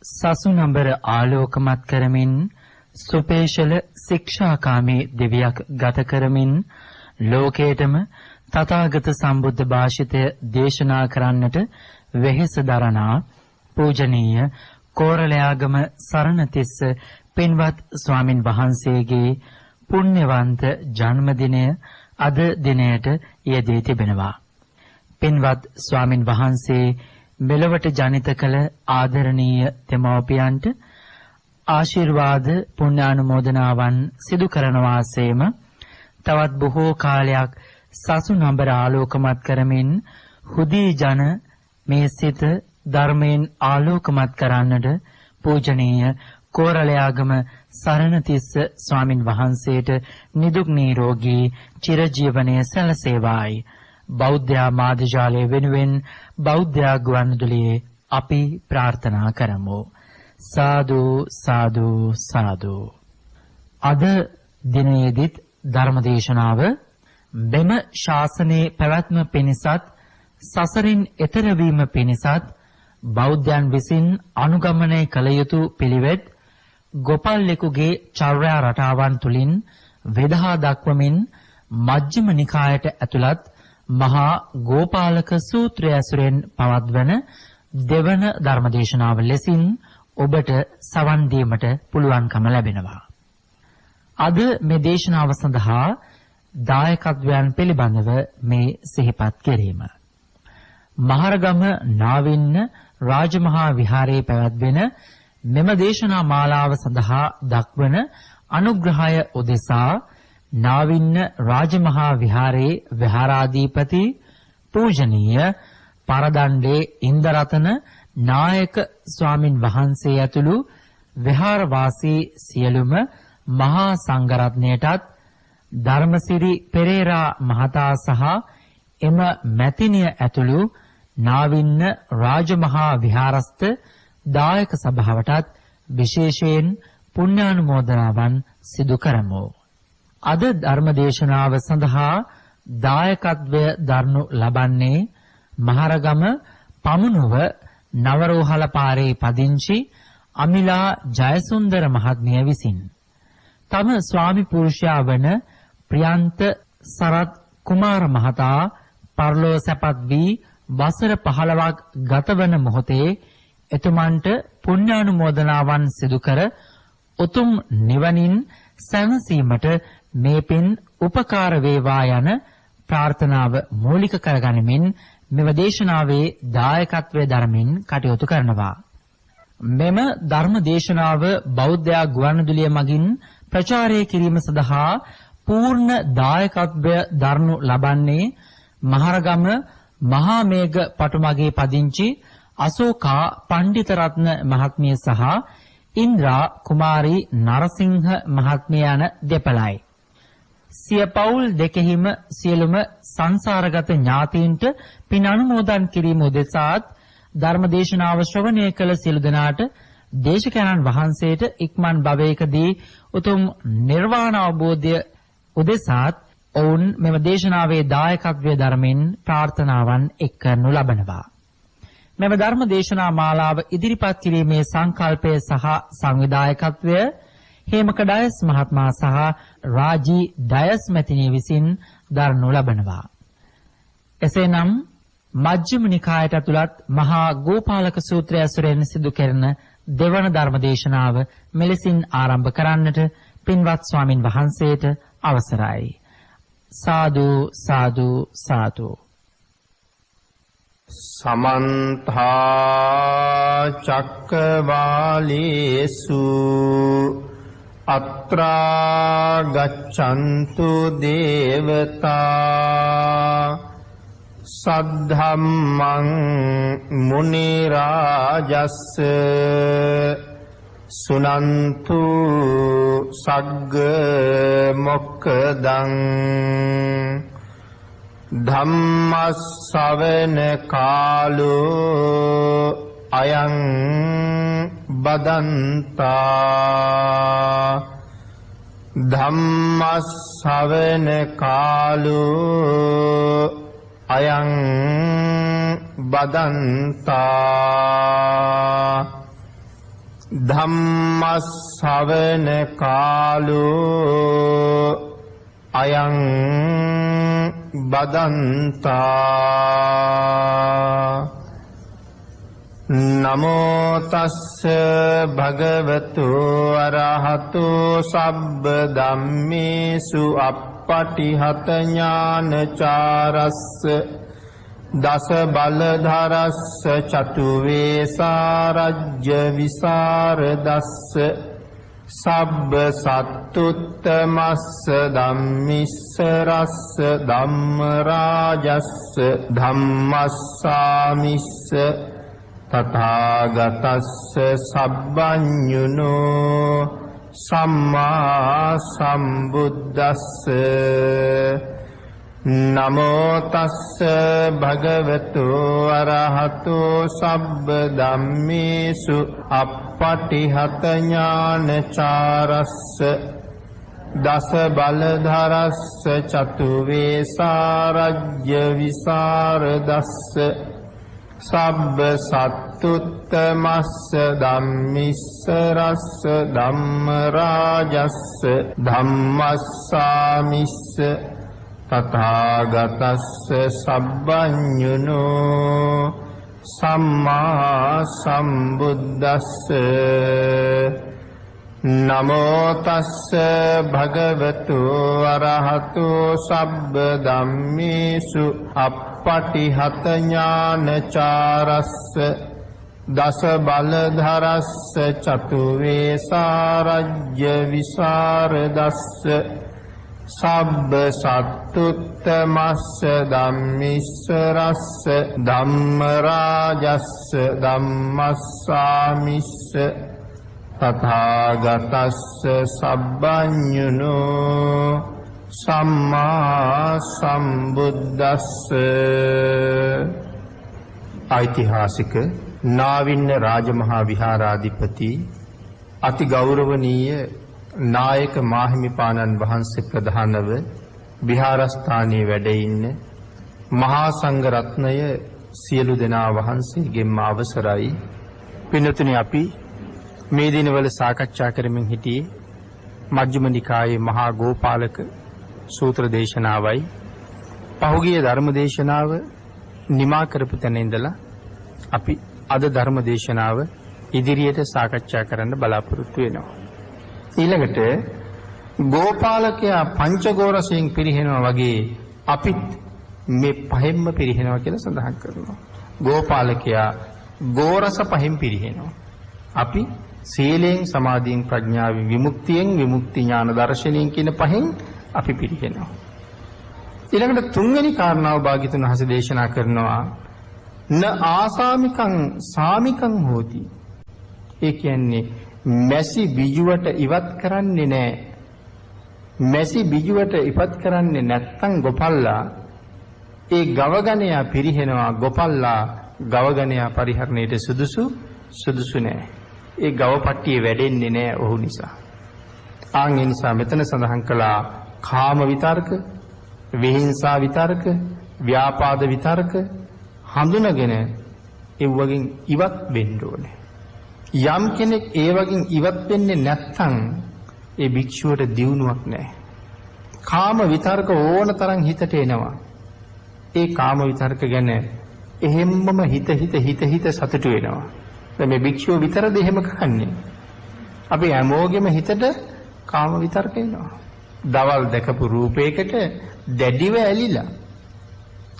සසුනඹර ආලෝකමත් කරමින් සුපේශල ශික්ෂාකාමී දිවියක් ගත කරමින් ලෝකේටම තථාගත සම්බුද්ධ භාෂිතය දේශනා කරන්නට වෙහෙස දරනා පූජනීය කෝරළයාගම සරණතිස්ස පින්වත් ස්වාමින් වහන්සේගේ පුණ්‍යවන්ත ජන්මදිනය අද දිනයට යෙදී තිබෙනවා. පින්වත් ස්වාමින් වහන්සේ මෙලොවට ජනිත කළ ආදරණීය දෙමව්පියන්ට ආශිර්වාද පුණ්‍යානුමෝදනාවන් සිදු කරන වාසේම තවත් බොහෝ කාලයක් සසුනඹර ආලෝකමත් කරමින් හුදී ජන මේ සිත ධර්මයෙන් ආලෝකමත් කරන්නට පූජනීය කෝරළයාගම සරණතිස්ස ස්වාමින් වහන්සේට නිදුක් නිරෝගී චිරජීවනයේ සැලසේවායි. බෞද්ධ මාධ්‍යාලය වෙනුවෙන් බෞද්ධ ගුවන්විදුලියේ අපි ප්‍රාර්ථනා කරමු. සාදු සාදු සාදු. අද දිනයේදීත් ධර්මදේශනාව මෙම ශාසනයේ පැවැත්ම පිණිසත් සසරින් එතර වීම පිණිසත් බෞද්ධයන් විසින් අනුගමනය කළ යුතු පිළිවෙත් ගෝපල්ලෙකුගේ චර්යා රටාවන් තුලින් වේදහා දක්වමින් මජ්ක්‍ධිම නිකායට ඇතුළත් මහා ගෝපාලක සූත්‍රය ඇසුරෙන් පවත්වන දෙවන ධර්මදේශනාව ලෙසින් ඔබට සවන් දීමට පුළුවන්කම ලැබෙනවා. අද මේ දේශනාව සඳහා දායකත්වයන් පිළිබඳව මේ සිහිපත් කිරීම. මහරගම නාවින්න රාජමහා විහාරයේ පැවැත්වෙන මෙම දේශනා මාලාව සඳහා දක්වන අනුග්‍රහය උදෙසා නාවින්න රාජමහා විහාරයේ විහාරාධිපති පූජනීය පරදණ්ඩේ ඉන්දරතන නායක ස්වාමින් වහන්සේ ඇතුළු විහාරවාසී සියලුම මහා සංඝරත්නයටත් ධර්මසිරි පෙරේරා මහතා සහ එම මැතිණිය ඇතුළු නාවින්න රාජමහා විහාරස්ත දායක සභාවටත් විශේෂයෙන් පුණ්‍යානුමෝදනාවන් සිදු කරමු. අද ධර්මදේශනාව සඳහා දායකත්වය දරනු ලබන්නේ මහරගම පමුණුව නවරෝහල පාරේ පදිංචි අමිලා ජයසුන්දර මහත්මිය විසින් තම ස්වාමි පුරුෂයා වන ප්‍රියන්ත සරත් කුමාර මහතා පරලෝ සැපත් වී වසර 15ක් ගතවන මොහොතේ එතුමන්ට පුණ්‍යානුමෝදනාවන් සිදු කර උතුම් නිවනින් සැනසීමට මේ පින් උපකාර වේවා යන ප්‍රාර්ථනාව මූලික කරගනිමින් මෙම දේශනාවේ දායකත්වයේ ධර්මයෙන් කටයුතු කරනවා. මෙම ධර්ම දේශනාව බෞද්ධ ගුවන්විදුලිය මගින් ප්‍රචාරය කිරීම සඳහා පූර්ණ දායකත්වය දරනු ලබන්නේ මහරගම මහා මේඝ පටුමගේ පදිංචි අශෝකා පණ්ඩිතරත්න මහත්මිය සහ ඉන්ද්‍රා කුමාරී නරසිංහ මහත්මිය යන දෙපළයි. සිය පවුල් දෙකෙහිම සියලුම සංසාරගත ඥාතීන්ට පින් අනුමෝදන් කිරීම උදෙසාත් ධර්මදේශනාව ශ්‍රවණය කළ සියලු දෙනාට දේශකයන්න් වහන්සේට ඉක්මන් භවයකදී උතුම් නිර්වාණ අවබෝධය උදෙසාත් ඔවුන් මෙම දේශනාවේ දායකත්වයේ ධර්මයෙන් ප්‍රාර්ථනාවන් එක් කරනු ලබනවා. මෙම ධර්ම දේශනා මාලාව ඉදිරිපත් කිරීමේ සංකල්පය සහ සංවිධායකත්වය හේමක ඩයස් මහත්මයා සහ රාජී ඩයස් මැතිණිය විසින් දරනු ලබනවා. එසේනම් මජ්ක්‍ධිම නිකායට ඇතුළත් මහා ගෝපාලක සූත්‍රය ඇසුරෙන් සිදු කෙරෙන දෙවන ධර්ම දේශනාව මෙලෙසින් ආරම්භ කරන්නට පින්වත් ස්වාමින් වහන්සේට අවසරයි. සාදු සාදු සාදු. සමන්ත චක්කවාලේසු අත්‍රා ගච්ඡන්තු දේවතා සද්ධම්මං මුනි රාජස්ස සුනන්තු සග්ග මොක්ඛදං ධම්මස්සවන කාලෝ අයං බදන්තා ධම්මස්සවන කාලෝ අයං බදන්තා ධම්මස්සවන කාලෝ අයං බදන්තා නමෝ තස්ස භගවතු අරහතු සබ්බ ධම්මේසු අප්පටිහත ඥානචාරස්ස දස බලධරස්ස චතු වේසාරජ්‍ය විසරදස්ස සබ්බ සත්තුත්තමස්ස ධම්මිස්ස රස්ස ධම්ම රාජස්ස ධම්මස්සාමිස්ස තථාගතස්ස සබ්බඤුනෝ සම්මා සම්බුද්දස්ස නමෝ තස්ස භගවතු අරහතු සබ්බ ධම්මේසු අප්පටිහත ඥානචාරස්ස දස බලධරස්ස චතු වේසාරජ්‍ය විසරදස්ස සබ්බ සත්තුත්තමස්ස ධම්මිස්ස රස්ස ධම්ම රාජස්ස ධම්මස්සාමිස්ස තථාගතස්ස සබ්බඤුනෝ සම්මා සම්බුද්දස්ස නමෝ තස්ස භගවතු අරහතු සබ්බ ධම්මේසු අප්පටිහත ඥානචාරස්ස දස බලධරස්ස චතු වේසාරජ්‍ය විසරදස්ස සබ්බ සත්තුත්තමස්ස ධම්මිස්ස රස්ස ධම්ම රාජස්ස ධම්මස්සාමිස්ස තථාගතස්ස සබ්බඤුනෝ සම්මා සම්බුද්දස්ස ඓතිහාසික නාවින්න රාජමහා විහාරාධිපති අති ගෞරවනීය නායක මාහිමිපාණන් වහන්සේ ප්‍රධානව විහාරස්ථානයේ වැඩ ඉන්න මහා සංඝ රත්නය සියලු දෙනා වහන්සේගෙන්ම අවසරයි. පින්තුනි, අපි මේ දිනවල සාකච්ඡා කරමින් සිටියේ මජ්ක්‍ධිම නිකායේ මහා ගෝපාලක සූත්‍ර දේශනාවයි. පහුගිය ධර්ම දේශනාව නිමා කරපු තැන ඉඳලා අපි අද ධර්ම දේශනාව ඉදිරියට සාකච්ඡා කරන්න බලාපොරොත්තු වෙනවා. ඊළඟට ගෝපාලකයා පංචගෝරසයෙන් පිරිහෙනවා වගේ අපිත් මේ පහෙන්ම පිරිහෙනවා කියලා සඳහන් කරනවා. ගෝපාලකයා ගෝරස පහෙන් පිරිහෙනවා. අපි සීලයෙන්, සමාධියෙන්, ප්‍රඥාවෙන්, විමුක්තියෙන්, විමුක්ති ඥාන දර්ශනයෙන් කියන පහෙන් අපි පිරිහෙනවා. ඊළඟට තුන්වෙනි කාරණාව භාග්‍යතුන් වහන්සේ දේශනා කරනවා න ආසාමිකං සාමිකං හෝති. ඒ කියන්නේ මැසි බිජුවට ඉවත් කරන්නේ නැහැ. මැසි බිජුවට ඉවත් කරන්නේ නැත්තම් ගොපල්ලා ඒ ගවගණයා පිරිහෙනවා. ගොපල්ලා ගවගණයා පරිහරණයට සුදුසු නැහැ. ඒ ගවපට්ටිය වැඩෙන්නේ නැහැ ඔහු නිසා. ආන් ඒ නිසා මෙතන සඳහන් කළා කාම විතර්ක, විහිංසා විතර්ක, ව්‍යාපාද විතර්ක හඳුනගෙන ඒ වගේ ඉවත් වෙන්න ඕනේ. යම් කෙනෙක් ඒ වගේ ඉවත් වෙන්නේ නැත්නම් ඒ භික්ෂුවට දියුණුවක් නැහැ. කාම විතර්ක ඕන තරම් හිතට එනවා. ඒ කාම විතර්ක ගැන එහෙම්මම හිත සතුටු වෙනවා. දැන් මේ භික්ෂුව විතරද එහෙම කරන්නේ? අපි හැමෝගෙම හිතට කාම විතර්ක එනවා. දවල් දැකපු රූපයකට දැඩිව ඇලිලා.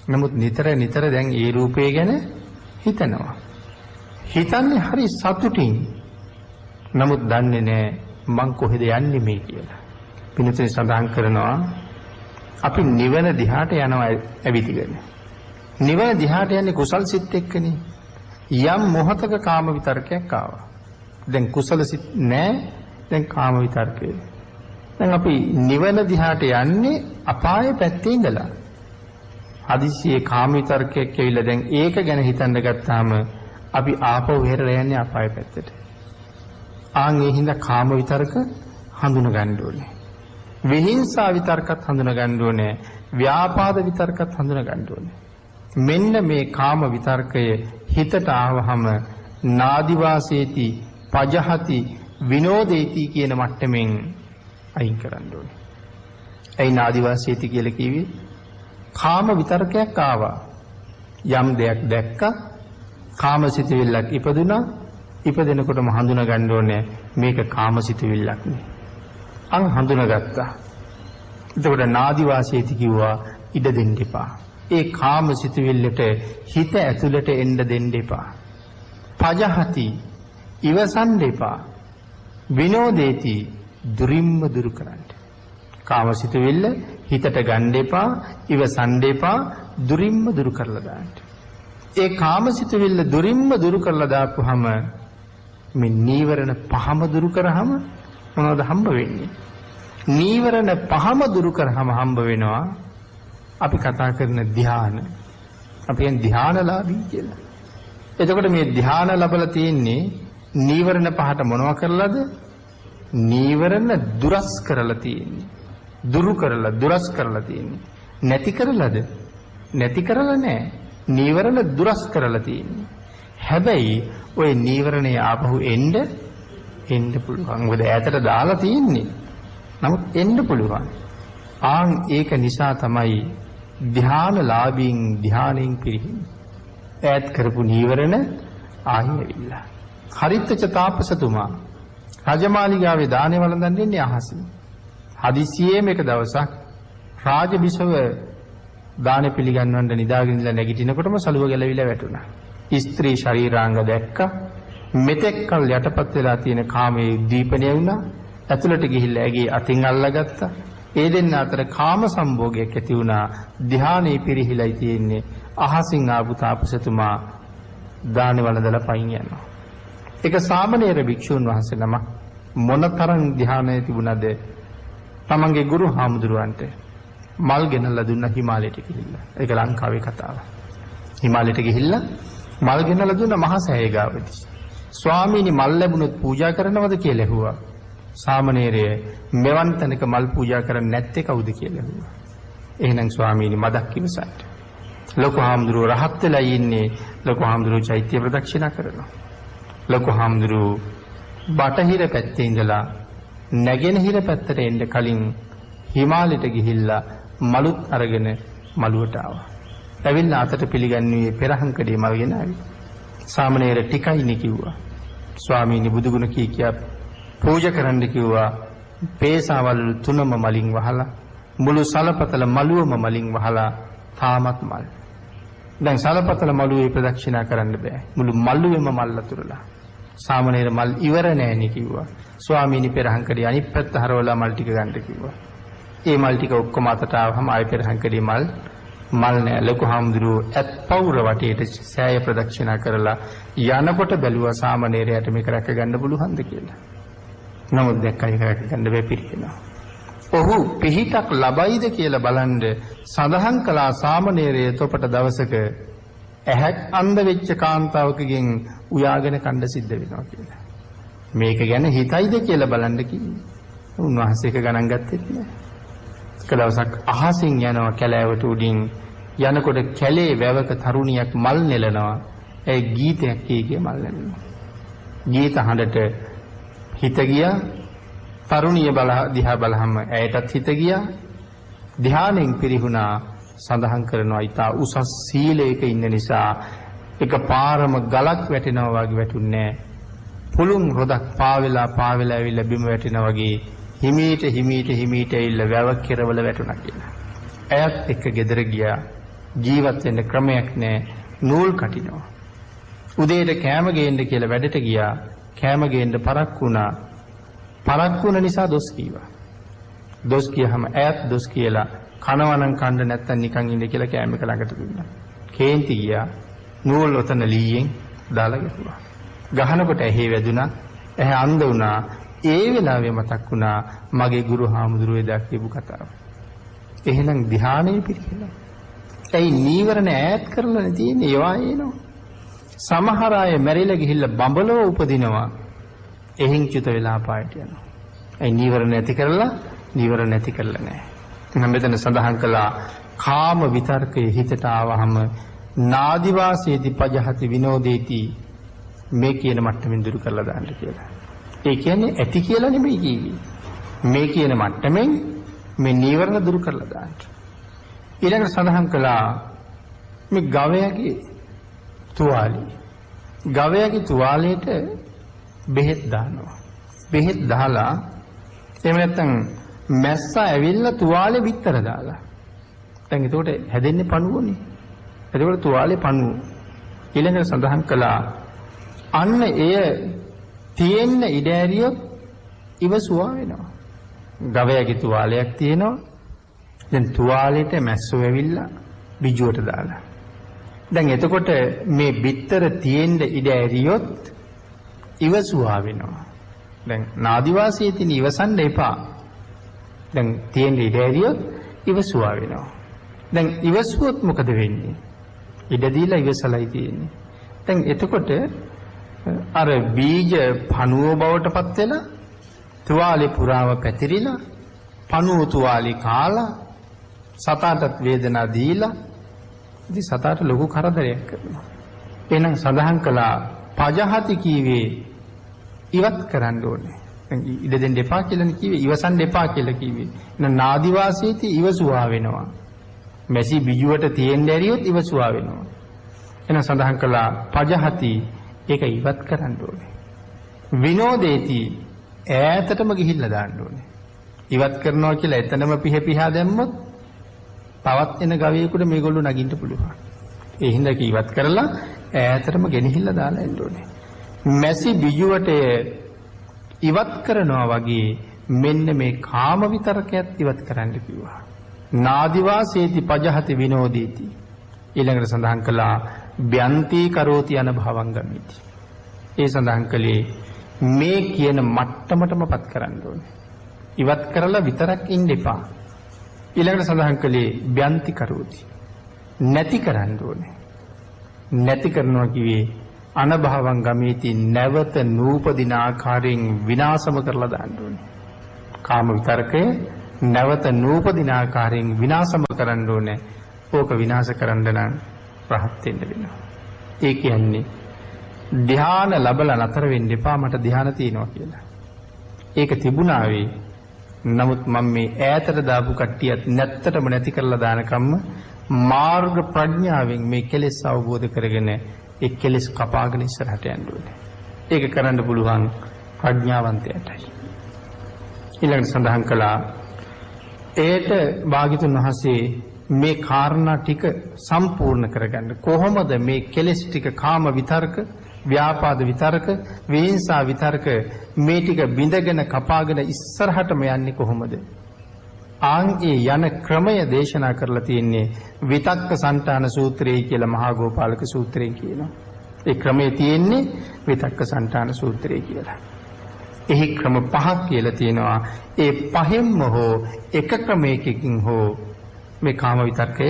නමුත් නිතර දැන් ඒ රූපය ගැන හිතනවා. හිතන්නේ හරි සතුටින්. නමුත් දන්නේ නැහැ මං කොහෙද යන්නේ මේ කියලා. පින්තුනේ සඳහන් කරනවා අපි නිවන දිහාට යනවා ඇවිදගෙන. නිවන දිහාට යන්නේ කුසල් සිත් එක්කනේ. යම් මොහතක කාම විතර්කයක් ආවා. දැන් කුසල සිත් නැහැ. දැන් කාම විතර්කය. දැන් අපි නිවන දිහාට යන්නේ අපායේ පැත්තේ ඉඳලා. හදිසියේ කාම විතර්කයක් ඇවිල්ලා දැන් ඒක ගැන හිතන්න ගත්තාම අපි ආපහු වෙරලා යන්නේ අපාය පැත්තට. ආන් ඒ හින්දා කාම විතර්ක හඳුන ගන්න ඕනේ. විහිංසා විතර්කත් හඳුන ගන්න ඕනේ. ව්‍යාපාද විතර්කත් හඳුන ගන්න ඕනේ. මෙන්න මේ කාම විතර්කය හිතට ආවහම නාදිවාසේති පජහති විනෝදේති කියන මට්ටමින් අයින් කරන්න ඕනේ. ඒ නාදිවාසීති කියලා කිව්වේ කාම විතරකයක් ආවා. යම් දෙයක් දැක්කා කාමසිතවිල්ලක් ඉපදුනා ඉපදෙනකොටම හඳුනා ගන්න ඕනේ මේක කාමසිතවිල්ලක් නේ. අන් හඳුනාගත්තා. එතකොට නාදිවාසීති කිව්වා ඉඩ දෙන්න එපා. ඒ කාමසිතවිල්ලට හිත ඇතුළට එන්න දෙන්න එපා. පජහති ඉවසන්න එපා. විනෝදේති දුරින්ම දුරු කරන්න. කාමසිතවිල්ල හිතට ගන්න එපා, ඉවසන්න එපා, දුරින්ම දුරු කරලා දාන්න. ඒ කාමසිතවිල්ල දුරින්ම දුරු කරලා දාපුවාම මේ නීවරණ පහම දුරු කරාම මොනවද හම්බ වෙන්නේ? නීවරණ පහම දුරු කරාම හම්බ වෙනවා අපි කතා කරන ධ්‍යාන. අපි කියන ධ්‍යානලාභී කියලා. එතකොට මේ ධ්‍යාන ලැබලා තියෙන්නේ නීවරණ පහට මොනවා කරලාද? නීවරණ දුරස් කරලා තියෙන්නේ. දුරු කරලා දුරස් කරලා තියෙන්නේ. නැති කරලාද? නැති කරලා නැහැ. නීවරණ දුරස් කරලා තියෙන්නේ. හැබැයි ওই නීවරණේ ආපහු එන්න පුළුවන්. මොකද ඈතට දාලා තියෙන්නේ. නමුත් එන්න පුළුවන්. ආන් ඒක නිසා තමයි ධ්‍යානලාභීන් ධ්‍යානෙන් පිරිහින්නේ. ඈත් කරපු නීවරණ ආයෙ ඇවිල්ලා. හරිත්තච තාපසතුමා රජමාලිගාවේ දානේ වළඳන් දෙන්නේ අහසින්. හදිසියෙම එක දවසක් රාජබිසව දානේ පිළිගන්වන්න නිදාගෙන ඉඳලා නැගිටිනකොටම සලුව ගැලවිලා වැටුණා. ස්ත්‍රී ශරීරාංග දැක්කා. මෙතෙක් කල් යටපත් වෙලා තියෙන කාමයේ දීපණය වුණා. ඇතුළට ගිහිල්ලා ඇගේ අතින් අල්ලගත්තා. ඒ දෙන්න අතර කාම සම්භෝගයක් ඇති වුණා. ධ්‍යානෙ පිරිහිලයි තියෙන්නේ. අහසින් ආපු තාපසතුමා දානේ වළඳලා පයින් යනවා. ඒක සාමණේර භික්ෂුන් වහන්සේ නම මොනතරම් ධ්‍යානයේ තිබුණද තමන්ගේ ගුරු හාමුදුරුවන්ට මල් ගෙනල්ලා දුන්න හිමාලයට ගිහිල්ලා. ඒක ලංකාවේ කතාව. හිමාලයට ගිහිල්ලා මල් ගෙනල්ලා දුන්න මහසෑය ගාවදී. ස්වාමීනි මල් ලැබුණොත් පූජා කරනවද කියලා ඇහුවා. සාමණේරය මෙවන් තැනක මල් පූජා කරන්නේ නැත්තේ කවුද කියලා ඇහුවා. එහෙනම් ස්වාමීනි මදක් ඉවසන්න. ලොකු හාමුදුරුවෝ රහත් වෙලා ඉන්නේ. ලොකු හාමුදුරුවෝ චෛත්‍ය ප්‍රදක්ෂිනා කරනවා. ලොකු හාමුදුරුවෝ බටහිර පැත්තේ ඉඳලා නැගෙනහිර පැත්තට එන්න කලින් හිමාලයට ගිහිල්ලා මලුත් අරගෙන මළුවට ආවා. ඇවිල්ලා අතට පිළිගන්නේ පෙරහංකඩේ මල් ගෙන ආවි. සාමණේර ටිකයිනේ කිව්වා. ස්වාමීනි බුදුගුණ කී කියා පූජා කරන්න කිව්වා. පේසාවල් තුනම මලින් වහලා මුළු සලපතල මළුවම මලින් වහලා තාමත් මල්. දැන් සලපතල මළුවේ ප්‍රදක්ෂිනා කරන්න බෑ. මුළු මළුවේම මල් අතුරලා. සාමණේර මල් ඉවර නෑනේ කිව්වා. ස්වාමීනි පෙරහංකඩේ අනිත් පැත්ත හරවලා මල් ටික ගන්න කිව්වා. ඒ මල් ටික ඔක්කොම අතට ආවම ආයෙ පෙරහංකඩේ මල් නෑ. ලොකු හාමුදුරුවෝ ඇත්පවුර වටේට සෑය ප්‍රදක්ෂිනා කරලා යනකොට බැලුවා සාමණේරයාට මේක රැක ගන්න පුළුවන්ද කියලා. නමුත් දැක්කා ඒක රැක ගන්න බැ පිළිහෙනවා. ඔහු පිහිටක් ලබයිද කියලා බලන්න සඳහන් කළා සාමණේරය තොපට දවසක ඇහක් අන්ධ වෙච්ච කාන්තාවකගෙන් උයාගෙන කණ්ඩ සිද්ධ වෙනවා කියලා. මේක ගැන හිතයිද කියලා බලන්න කිව්වේ. උන්වහන්සේ ඒක ගණන් ගත්තෙත් නෑ. එක දවසක් අහසින් යනවා කැලෑවට උඩින් යනකොට කැලේ වැවක තරුණියක් මල් නෙලනවා. ඒ ගීතයක් කීගේ මල් නෙලනවා. ගීත හඬට හිත ගියා. තරුණිය දිහා බලහම ඇයටත් හිත ගියා. ධ්‍යානෙන් පිරිහුණා. සඳහන් කරනවා ඊට උසස් සීලයක ඉන්න නිසා එක පාරම ගලක් වැටෙනවා වගේ වැටුන්නේ නැහැ. පුළුන් රොදක් පාවෙලා ඇවිල්ලා බිම වැටෙනා වගේ හිමීට ඇවිල්ලා වැව කෙරවල වැටුණා කියලා. ඇයත් එක්ක ගෙදර ගියා. ජීවත් වෙන්න ක්‍රමයක් නැහැ. නූල් කටිනවා. උදේට කෑම ගේන්න කියලා වැඩට ගියා. කෑම ගේන්න පරක් වුණා. පරක් වුණ නිසා දොස් කීවා. දොස් කියහම ඇයත් දොස් කියලා කනවනම් කන්න නැත්තම් නිකන් ඉන්න කියලා කෑම එක ළඟට දුන්නා. කේන්ති ගියා. නූල් ඔතන ලීයෙන් දාලා ගිහුවා. ගහනකොට ඇහි වැදුනා. ඇහැ අන්ධ වුණා. ඒ වෙලාවේ මතක් වුණා මගේ ගුරු හාමුදුරුවෝ එදා කියපු කතාව. එහෙනම් ධ්‍යානෙ පිළිහෙලා. ඒ නීවරණ ඈත් කරලා තියෙන්නේ ඒවා එනවා. සමහර අය මැරිලා ගිහිල්ලා බඹලව උපදිනවා. එහෙන් චුත වෙලා පායට යනවා. ඒ නීවරණ නැති කරලා නැහැ. මම මෙතන සඳහන් කළා කාම විතර්කයේ හිතට ආවහම නාදිවාසේති පජහති විනෝදේති මේ කියන මට්ටමින් දුරු කරලා දාන්න කියලා. ඒ කියන්නේ ඇති කියලා නෙමෙයි කිව්වේ. මේ කියන මට්ටමින් මේ නීවරණ දුරු කරලා දාන්න. ඊළඟට සඳහන් කළා මේ ගවයාගේ තුවාලේ. ගවයාගේ තුවාලයට බෙහෙත් දානවා. බෙහෙත් දාලා එහෙම නැත්නම් මැස්සා ඇවිල්ලා තුවාලේ විතර දාලා. දැන් එතකොට හැදෙන්නේ පණුවනේ. එතකොට තුවාලේ පණුව. ඊළඟට සඳහන් කළා අන්න එය තියෙන්න ඉඩ ඇරියොත් ඉවසුවා වෙනවා. ගවයාගේ තුවාලයක් තියෙනවා. දැන් තුවාලෙට මැස්සෝ ඇවිල්ලා බිජුවට දාලා. දැන් එතකොට මේ බිත්තර තියෙන්න ඉඩ ඇරියොත් ඉවසුවා වෙනවා. දැන් නාදිවාසී තියෙන ඉවසන්න එපා. දැන් තියෙන්න ඉඩ ඇරියොත් ඉවසුවා වෙනවා. දැන් ඉවසුවොත් මොකද වෙන්නේ? ඉඩ දීලා ඉවසලයි තියෙන්නේ. දැන් එතකොට අර බීජ පණුව බවට පත් වෙලා තුවාලේ පුරාම පැතිරිලා පණුව තුවාලේ කාලා සතාටත් වේදනා දීලා ඉතින් සතාට ලොකු කරදරයක් කරනවා. එහෙනම් සඳහන් කළා පජහති කීවේ ඉවත් කරන්න ඕනේ. දැන් ඉඩ දෙන්න එපා කියලානේ කිව්වේ. ඉවසන්න එපා කියලා කිව්වේ. එහෙනම් නාදිවාසීති ඉවසුවා වෙනවා. මැසි බිජුවට තියෙන්න ඇරියොත් ඉවසුවා වෙනවා. එහෙනම් සඳහන් කළා පජහති ඒක ඉවත් කරන්න ඕනේ. විනෝදේති ඈතටම ගිහිල්ලා දාන්න ඕනේ. ඉවත් කරනවා කියලා එතනම පිහා දැම්මොත් තවත් එන ගවයෙකුට මේගොල්ලෝ නගින්න පුළුවන්. ඒ හින්දා ඉවත් කරලා ඈතටම ගෙනහිල්ලා දාලා එන්න ඕනේ. මැසි බිජුවට ඉවත් කරනවා වගේ මෙන්න මේ කාම විතරකයක් ඉවත් කරන්න කිව්වා. නාදිවාසේති පජහති විනෝදේති. ඊළඟට සඳහන් කළා බ්‍යන්ති කරෝති යන භවං ගමිති. ඒ සඳහන් කළේ මේ කියන මට්ටමටමපත් කරන්න ඕනේ. ඉවත් කරලා විතරක් ඉන්න එපා. ඊළඟට සඳහන් කළේ බ්‍යන්ති කරෝති. නැති කරන්න ඕනේ. නැති කරනවා කිව්වේ අනභවං ගමේති නැවත නූපදින ආකාරයෙන් විනාශම කරලා දාන්න ඕනේ. කාම විතරකය නැවත නූපදින ආකාරයෙන් විනාශම කරන්න ඕනේ. ඕක විනාශ කරන්න නම් රහත් වෙන්න වෙනවා. ඒ කියන්නේ ධ්‍යාන ලැබලා නතර වෙන්න එපා මට ධ්‍යාන තියෙනවා කියලා. ඒක තිබුණා වේ. නමුත් මම මේ ඈතට දාපු කට්ටියත් නැත්තටම නැති කරලා දාන කම්ම මාර්ග ප්‍රඥාවෙන් මේ කෙලෙස් අවබෝධ කරගෙන ඒ කෙලෙස් කපාගෙන ඉස්සරහට යන්න ඕනේ. ඒක කරන්න පුළුවන් ප්‍රඥාවන්තයටයි. ඊළඟට සඳහන් කළා ඒට භාග්‍යතුන් වහන්සේ මේ කාරණා ටික සම්පූර්ණ කරගන්න කොහොමද මේ කෙලෙස් ටික කාම විතර්ක ව්‍යාපාද විතර්ක විහිංසා විතර්ක මේ ටික බිඳගෙන කපාගෙන ඉස්සරහටම යන්නේ කොහොමද? ආන් ඒ යන ක්‍රමය දේශනා කරලා තියෙන්නේ විතක්ක සන්තාන සූත්‍රය කියලා මහා ගෝපාලක සූත්‍රයෙන් කියනවා. ඒ ක්‍රමයේ තියෙන්නේ විතක්ක සන්තාන සූත්‍රය කියලා. එහි ක්‍රම පහක් කියලා තියෙනවා. ඒ පහෙන්ම හෝ එක ක්‍රමයකින් හෝ මේ කාම විතර්කය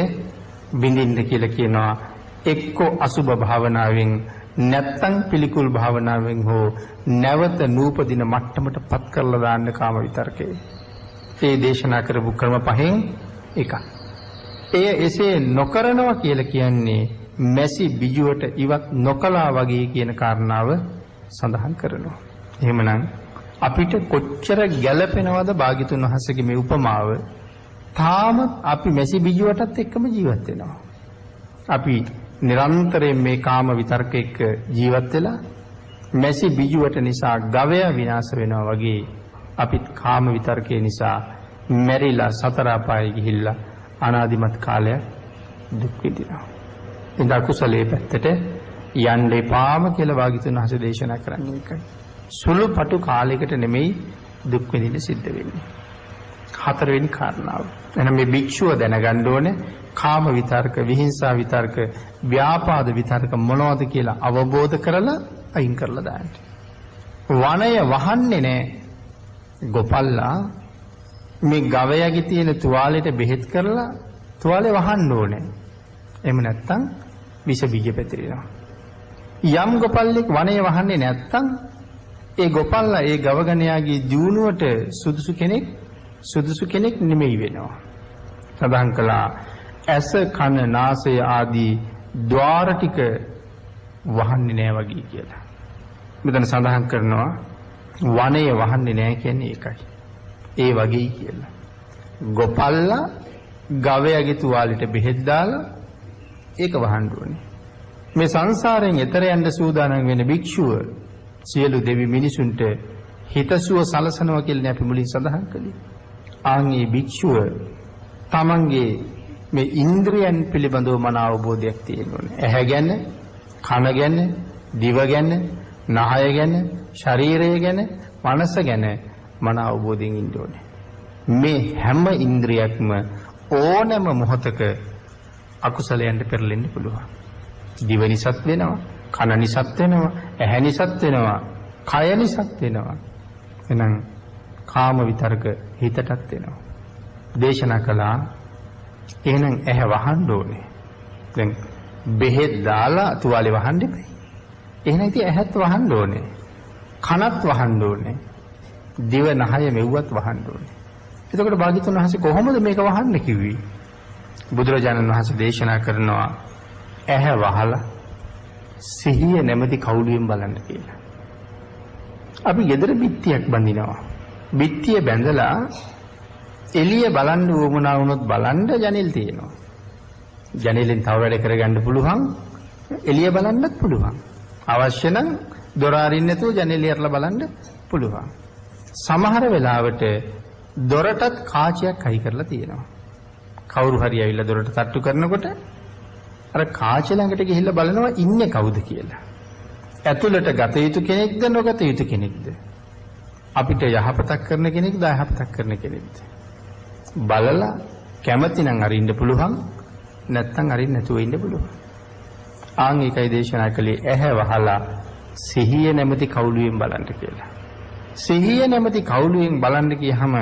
බිඳින්න කියලා කියනවා. එක්කෝ අසුභ භාවනාවෙන් නැත්තම් පිළිකුල් භාවනාවෙන් හෝ නැවත නූපදින මට්ටමට පත් කරලා දාන්න කාම විතර්කය. ඒ දේශනා කරපු ක්‍රම පහෙන් එකක්. එය එසේ නොකරනවා කියලා කියන්නේ මැසි බිජුවට ඉවත් නොකලා වගේ කියන කාරණාව සඳහන් කරනවා. එහෙමනම් අපිට කොච්චර ගැළපෙනවද භාග්‍යතුන් වහන්සේගේ මේ උපමාව? තාම අපි මැසි බිජුවටත් එක්කම ජීවත් වෙනවා. අපි නිරන්තරයෙන් මේ කාම විතර්ක එක්ක ජීවත් වෙලා මැසි බිජුවට නිසා ගවයා විනාශ වෙනවා වගේ අපිත් කාම විතර්කේ නිසා මැරිලා සතර අපායේ ගිහිල්ලා අනාදිමත් කාලයක් දුක් විඳිනවා. ඉතින් අකුසලයේ පැත්තට යන්න එපාම කියලා භාග්‍යතුන් වහන්සේ දේශනා කරන්නේ ඒකයි. සුළු පටු කාලයකට නෙමෙයි දුක් විඳින්න සිද්ධ වෙන්නේ. හතරවෙනි කාරණාව. එහෙනම් මේ භික්ෂුව දැනගන්න ඕනේ කාම විතර්ක, විහිංසා විතර්ක, ව්‍යාපාද විතර්ක මොනවද කියලා අවබෝධ කරලා අයින් කරලා දාන්න. වනය වහන්නේ නැහැ. ගොපල්ලා මේ ගවයාගේ තියෙන තුවාලෙට බෙහෙත් කරලා තුවාලේ වහන්න ඕනේ. එහෙම නැත්තම් විෂ බීජ පැතිරෙනවා. යම් ගොපල්ලෙක් වනය වහන්නේ නැත්තම් ඒ ගොපල්ලා ඒ ගවගණයාගේ දියුණුවට සුදුසු කෙනෙක් නෙමෙයි වෙනවා. සඳහන් කළා ඇස කන නාසය ආදී ద్వාර ටික වහන්නේ නැහැ වගේ කියලා. මෙතන සඳහන් කරනවා වනය වහන්නේ නැහැ කියන්නේ ඒකයි. ඒ වගේ කියලා. ගොපල්ලා ගවයාගේ තුවාලෙට බෙහෙත් දාලා ඒක වහන්න ඕනේ. මේ සංසාරයෙන් එතර යන්න සූදානම් වෙන භික්ෂුව සියලු දෙවි මිනිසුන්ට හිතසුව සලසනවා කියලා අපි මුලින් සඳහන් කළේ. ආන්ගේ භික්ෂුව තමන්ගේ මේ ඉන්ද්‍රියන් පිළිබඳව මන අවබෝධයක් තියෙන්න ඕනේ. ඇහැ ගැන, කන ගැන, දිව ගැන, නහය ගැන, ශරීරය ගැන, මනස ගැන මන අවබෝධයෙන් ඉන්න ඕනේ. මේ හැම ඉන්ද්‍රියක්ම ඕනෑම මොහොතක අකුසලයන්ට පෙරලෙන්න පුළුවන්. දිව නිසත් වෙනවා, කන නිසත් වෙනවා, ඇහැ නිසත් වෙනවා, කය නිසත් වෙනවා. එහෙනම් කාම විතරක හිතටත් වෙනවා. දේශනා කළා එහෙනම් ඇහැ වහන්න ඕනේ. දැන් බෙහෙත් දාලා තුවාලේ වහන්න එපා. එහෙනම් ඉතින් ඇහත් වහන්න ඕනේ. කනත් වහන්න ඕනේ. දිව නහය මෙව්වත් වහන්න ඕනේ. එතකොට භාග්‍යවතුන් වහන්සේ කොහොමද මේක වහන්න කිව්වේ? බුදුරජාණන් වහන්සේ දේශනා කරනවා ඇහැ වහලා සිහිය නැමැති කවුළුවෙන් බලන්න කියලා. අපි ගෙදර බිත්තියක් බඳිනවා. බිත්තිය බැඳලා එළිය බලන්න උවමනා වුණොත් බලන්න ජනෙල් තියෙනවා. ජනෙලෙන් තව වැඩ කරගන්න පුළුවන්. එළිය බලන්නත් පුළුවන්. අවශ්‍ය නම් දොර අරින්න නැතුව ජනෙලිය අරලා බලන්න පුළුවන්. සමහර වෙලාවට දොරටත් කාචයක් අයි කරලා තියෙනවා. කවුරු හරි ඇවිල්ලා දොරට තට්ටු කරනකොට අර කාච ළඟට ගිහිල්ලා බලනවා ඉන්නේ කවුද කියලා. ඇතුළට ගත යුතු කෙනෙක්ද නොගත යුතු කෙනෙක්ද? අපිට යහපතක් කරන කෙනෙක්ද අයහපතක් කරන කෙනෙක්ද? බලලා කැමති නම් අරින්න පුළුවන්, නැත්නම් අරින්න නැතුව ඉන්න පුළුවන්. ආන් ඒකයි දේශනා කළේ ඇහැ වහලා සිහිය නැමැති කවුළුවෙන් බලන්න කියලා. සිහිය නැමැති කවුළුවෙන් බලන්න කියහම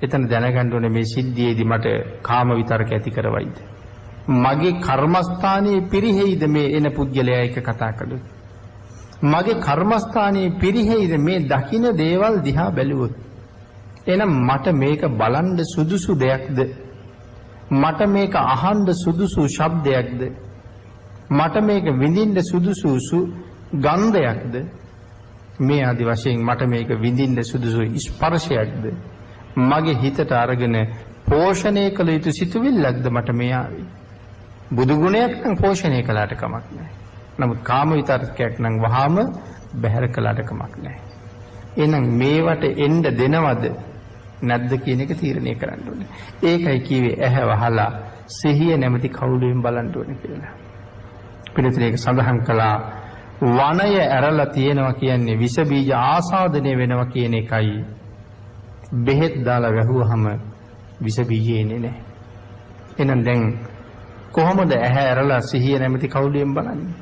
එතන දැනගන්න ඕනේ මේ සිද්ධියේදී මට කාම විතරක ඇති කරවයිද? මගේ කර්මස්ථානයේ පිරිහෙයිද මේ එන පුද්ගලයා එක කතා කළොත්? මගේ කර්මස්ථානයේ පිරිහෙයිද මේ දකින්න දේවල් දිහා බැලුවොත්? එහෙනම් මට මේක බලන්න සුදුසු දෙයක්ද? මට මේක අහන්න සුදුසු ශබ්දයක්ද? මට මේක විඳින්න සුදුසු ගන්ධයක්ද? මේ ආදි වශයෙන් මට මේක විඳින්න සුදුසු ස්පර්ශයක්ද? මගේ හිතට අරගෙන පෝෂණය කළ යුතු සිතුවිල්ලක්ද මට මේ ආවේ? බුදු ගුණයක් නම් පෝෂණය කළාට කමක් නැහැ. නමුත් කාම විතරකයක් නම් වහාම බැහැර කළාට කමක් නැහැ. එහෙනම් මේවට එන්න දෙනවද නැද්ද කියන එක තීරණය කරන්න ඕනේ. ඒකයි කිව්වේ ඇහැ වහලා සිහිය නැමැති කවුළුවෙන් බලන්න ඕනේ කියලා. පිළිතුරේක සඳහන් කළා වනය ඇරලා තියෙනවා කියන්නේ විස බීජ ආසාදනය වෙනවා කියන එකයි. බෙහෙත් දාලා වැහුවහම විස බීජ එන්නේ නැහැ. එහෙනම් දැන් කොහොමද ඇහැ ඇරලා සිහිය නැමැති කවුළුවෙන් බලන්නේ?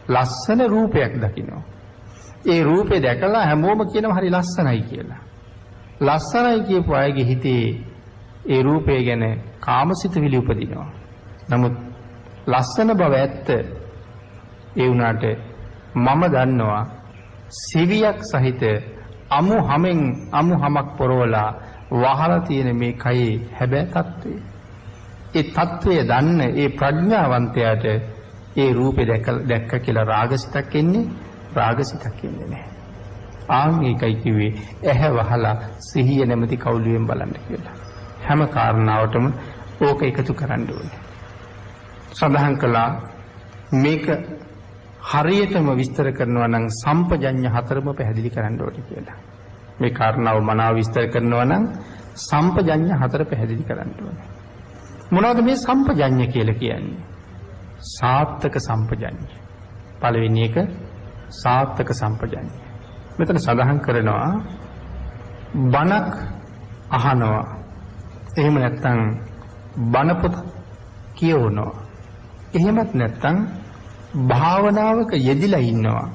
ලස්සන රූපයක් දකිනවා. ඒ රූපේ දැකලා හැමෝම කියනවා හරි ලස්සනයි කියලා. ලස්සනයි කියපු අයගේ හිතේ ඒ රූපය ගැන කාමසිතුවිලි උපදිනවා. නමුත් ලස්සන බව ඇත්ත. ඒ වුණාට මම දන්නවා සිවියක් සහිත අමු හමක් පොරවලා වහලා තියෙන මේ කයේ හැබෑ තත්ත්වය. ඒ තත්ත්වය දන්න ඒ ප්‍රඥාවන්තයාට ඒ රූපේ දැක්ක කියලා රාගසිතක් එන්නේ නැහැ. ආන් ඒකයි කිව්වේ ඇහැ වහලා සිහිය නැමැති කවුළුවෙන් බලන්න කියලා. හැම කාරණාවටම ඕක එකතු කරන්න ඕනේ. සඳහන් කළා මේක හරියටම විස්තර කරනවා නම් සම්පජඤ්ඤ හතරම පැහැදිලි කරන්න ඕනේ කියලා. මේ කාරණාව මනාව විස්තර කරනවා නම් සම්පජඤ්ඤ හතර පැහැදිලි කරන්න ඕනේ. මොනවද මේ සම්පජඤ්ඤ කියලා කියන්නේ? සාත්තක සම්පජඤ්ඤ. පළවෙනි එක සාත්තක සම්පජඤ්ඤ. මෙතන සඳහන් කරනවා බණක් අහනවා. එහෙම නැත්නම් බණ පොත කියවනවා. එහෙමත් නැත්නම් භාවනාවක යෙදිලා ඉන්නවා.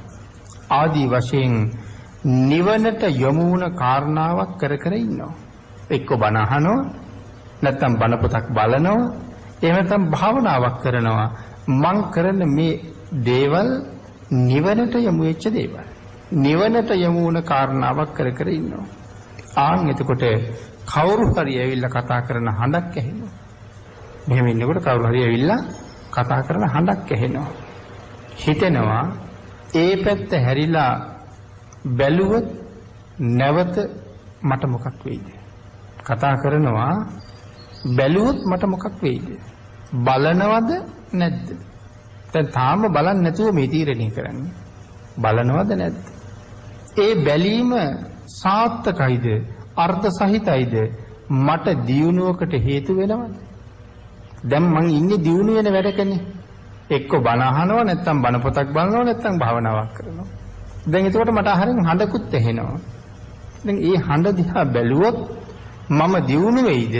ආදී වශයෙන් නිවනට යොමු වුණ කාරණාවක් කර ඉන්නවා. එක්ක බණ අහනවා, නැත්නම් බණ පොතක් බලනවා, එහෙම නැත්නම් භාවනාවක් කරනවා. මං කරන මේ දේවල් නිවනට යොමු වෙච්ච දේවල්. නිවනට යොමු වුණ කාරණාවක් කර ඉන්නවා. ආන් එතකොට කවුරු හරි ඇවිල්ලා කතා කරන හඬක් ඇහෙනවා. මෙහෙම ඉන්නකොට කවුරු හරි ඇවිල්ලා කතා කරන හඬක් ඇහෙනවා. හිතෙනවා ඒ පැත්ත හැරිලා බැලුවොත් නැවත මට මොකක් වෙයිද? කතා කරනවා බැලුවොත් මට මොකක් වෙයිද? බලනවද නැද්ද? දැන් තාම බලන්නේ නැතුව මේ තීරණය කරන්නේ. බලනවද නැද්ද? ඒ බැලීම සාර්ථකයිද? අර්ථ සහිතයිද? මට දියුණුවකට හේතු වෙනවද? දැන් මං ඉන්නේ දියුණු වෙන වැඩකනේ. එක්ක බණ අහනවා නැත්නම් බණ පොතක් බලනවා නැත්නම් භාවනාවක් කරනවා. දැන් එතකොට මට අහරින් හඬකුත් ඇහෙනවා. දැන් මේ හඬ දිහා බැලුවොත් මම දියුණු වෙයිද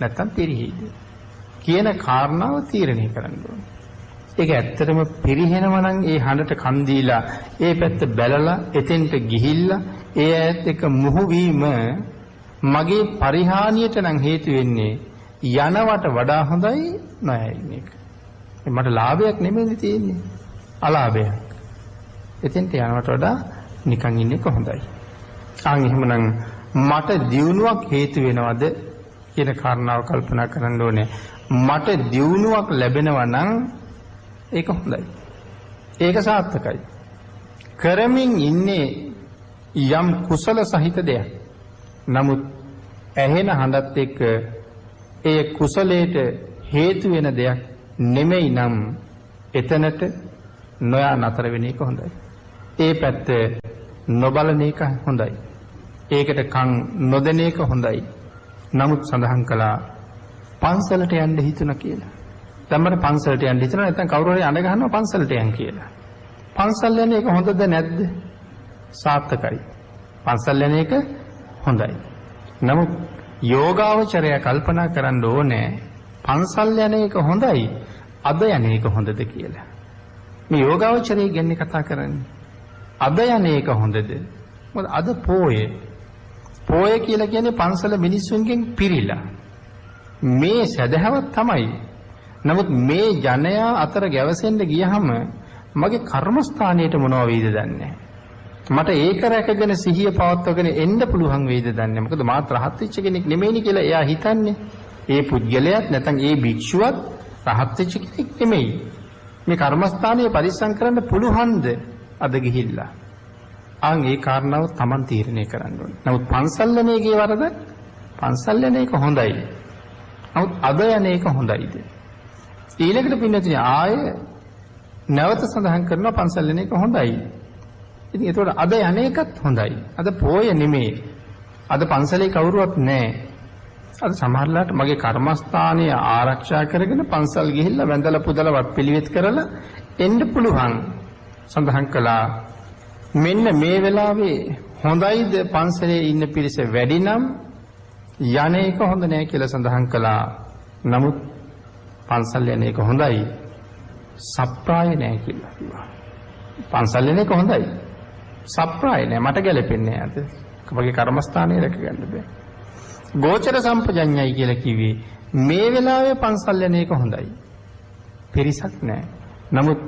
නැත්නම් පිරිහීද කියන කාරණාව තීරණය කරන්න ඕනේ. ඒක ඇත්තටම පිරිහෙනවා නම් ඒ හඬට කන් දීලා ඒ පැත්ත බැලලා එතෙන්ට ගිහිල්ලා ඒ ඇත් එක මුහු වීම මගේ පරිහානියට නම් හේතු වෙන්නේ යනවට වඩා හොඳයි නොයයින් එක. මට ලාභයක් නෙමෙයි තියෙන්නේ අලාභයක්. එතෙන්ට යනවට වඩා නිකන් ඉන්නේ කොහොඳයි. එහෙමනම් මට දියුණුවක් හේතු වෙනවද කියන කාරණාව කල්පනා කරන්න ඕනේ. මට දියුණුවක් ලැබෙනවා නම් ඒක හොඳයි. ඒක සාර්ථකයි. කරමින් ඉන්නේ යම් කුසල සහිත දෙයක්. නමුත් ඇහෙන හඬත් එක්ක ඒ කුසලයට හේතු වෙන දෙයක් නෙමෙයි නම් එතනට නොයා නතර වෙන එක හොඳයි. ඒ පැත්ත නොබලන එක හොඳයි. ඒකට කන් නොදෙන එක හොඳයි. නමුත් සඳහන් කළා පන්සලට යන්න හිතුණා කියලා. දැන් මට පන්සලට යන්න හිතුණා නැත්නම් කවුරු හරි අඬ ගහනවා පන්සලට යන්න කියලා. පන්සල් යන එක හොඳද නැද්ද? සාර්ථකයි. පන්සල් යන එක හොඳයි. නමුත් යෝගාවචරය කල්පනා කරන්න ඕනේ පන්සල් යන එක හොඳයි අද යන එක හොඳද කියලා. මේ යෝගාවචරය ගැන කතා කරන්නේ. අද යන එක හොඳද? මොකද අද පෝය කියලා කියන්නේ පන්සල මිනිස්සුන්ගෙන් පිරීලා. මේ සදහවත් තමයි. නමුත් මේ ජනයා අතර ගැවසෙන්න ගියහම මගේ කර්මස්ථානයට මොනව වෙයිද දන්නේ මට ඒක රැකගෙන සිහිය පවත්වගෙන එන්න පුළුවන් වෙයිද දන්නේ. මොකද මාත් රහත් වෙච්ච කෙනෙක් නෙමෙයිනි කියලා එයා හිතන්නේ. ඒ පුද්ගලයාත් නැත්නම් ඒ භික්ෂුවත් රහත් වෙච්ච කෙනෙක් නෙමෙයි. මේ කර්මස්ථානය පරිස්සම් කරන්න පුළුවන්ද අද ගිහිල්ලා? ඒ කාරණාව Taman තීරණය කරන්න ඕනේ. නමුත් පන්සල් යන එකේ වරද පන්සල් යන එක හොඳයි. නමුත් අද යන එක හොඳයිද? ඊළඟට පින්නතිනේ ආය නැවත සඳහන් කරනවා පන්සල් යන එක හොඳයි. ඉතින් ඒතකොට අද යන එකත් හොඳයි. අද පොය නෙමෙයි. අද පන්සලේ කවුරුවත් නැහැ. අද සමහරලාට මගේ කර්මස්ථානය ආරක්ෂා කරගෙන පන්සල් ගිහිල්ලා වැඳලා පුදලා වත් පිළිවෙත් කරලා එන්න පුළුවන්. සඳහන් කළා මෙන්න මේ වෙලාවේ හොඳයිද පන්සලේ ඉන්න පිරිස වැඩි නම් යන එක හොඳ නෑ කියලා සඳහන් කළා. නමුත් පන්සල් යන එක හොඳයි සප්‍රාය නෑ කියලා කිව්වා. පන්සල් යන එක හොඳයි සප්‍රාය නෑ මට ගැලපෙන්නේ නෑ. අද මගේ කර්මස්ථානයේ රැක ගන්න බෑ. ගෝචර සම්පජඤ්ඤයි කියලා කිව්වේ මේ වෙලාවේ පන්සල් යන එක හොඳයි. පිරිසක් නෑ. නමුත්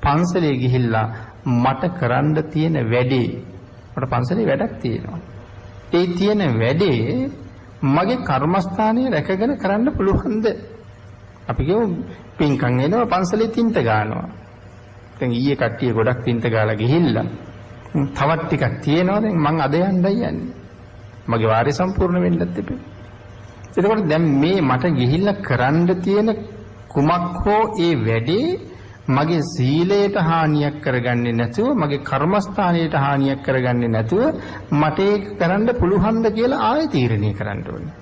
පන්සලේ ගිහිල්ලා මට කරන්න තියෙන වැඩේ මට පන්සලේ වැඩක් තියෙනවා. ඒ තියෙන වැඩේ මගේ කර්මස්ථානයේ රැකගෙන කරන්න පුළුවන්ද? අපි කියමු පින්කම් එනවා පන්සලේ තින්ත ගන්නවා. දැන් ඊයේ කට්ටිය ගොඩක් තින්ත ගාලා ගිහිල්ලා තවත් ටිකක් තියෙනවා. දැන් මං අද යන්නයි යන්නේ. මගේ වාරය සම්පූර්ණ වෙන්නත් එපේ. එතකොට දැන් මේ මට ගිහිල්ලා කරන්න තියෙන කුමක් හෝ ඒ වැඩේ මගේ සීලයට හානියක් කරගන්නේ නැතුව මගේ කර්මස්ථානයට හානියක් කරගන්නේ නැතුව මට ඒක කරන්න පුළුවන්ද කියලා ආයෙ තීරණය කරන්න ඕනේ.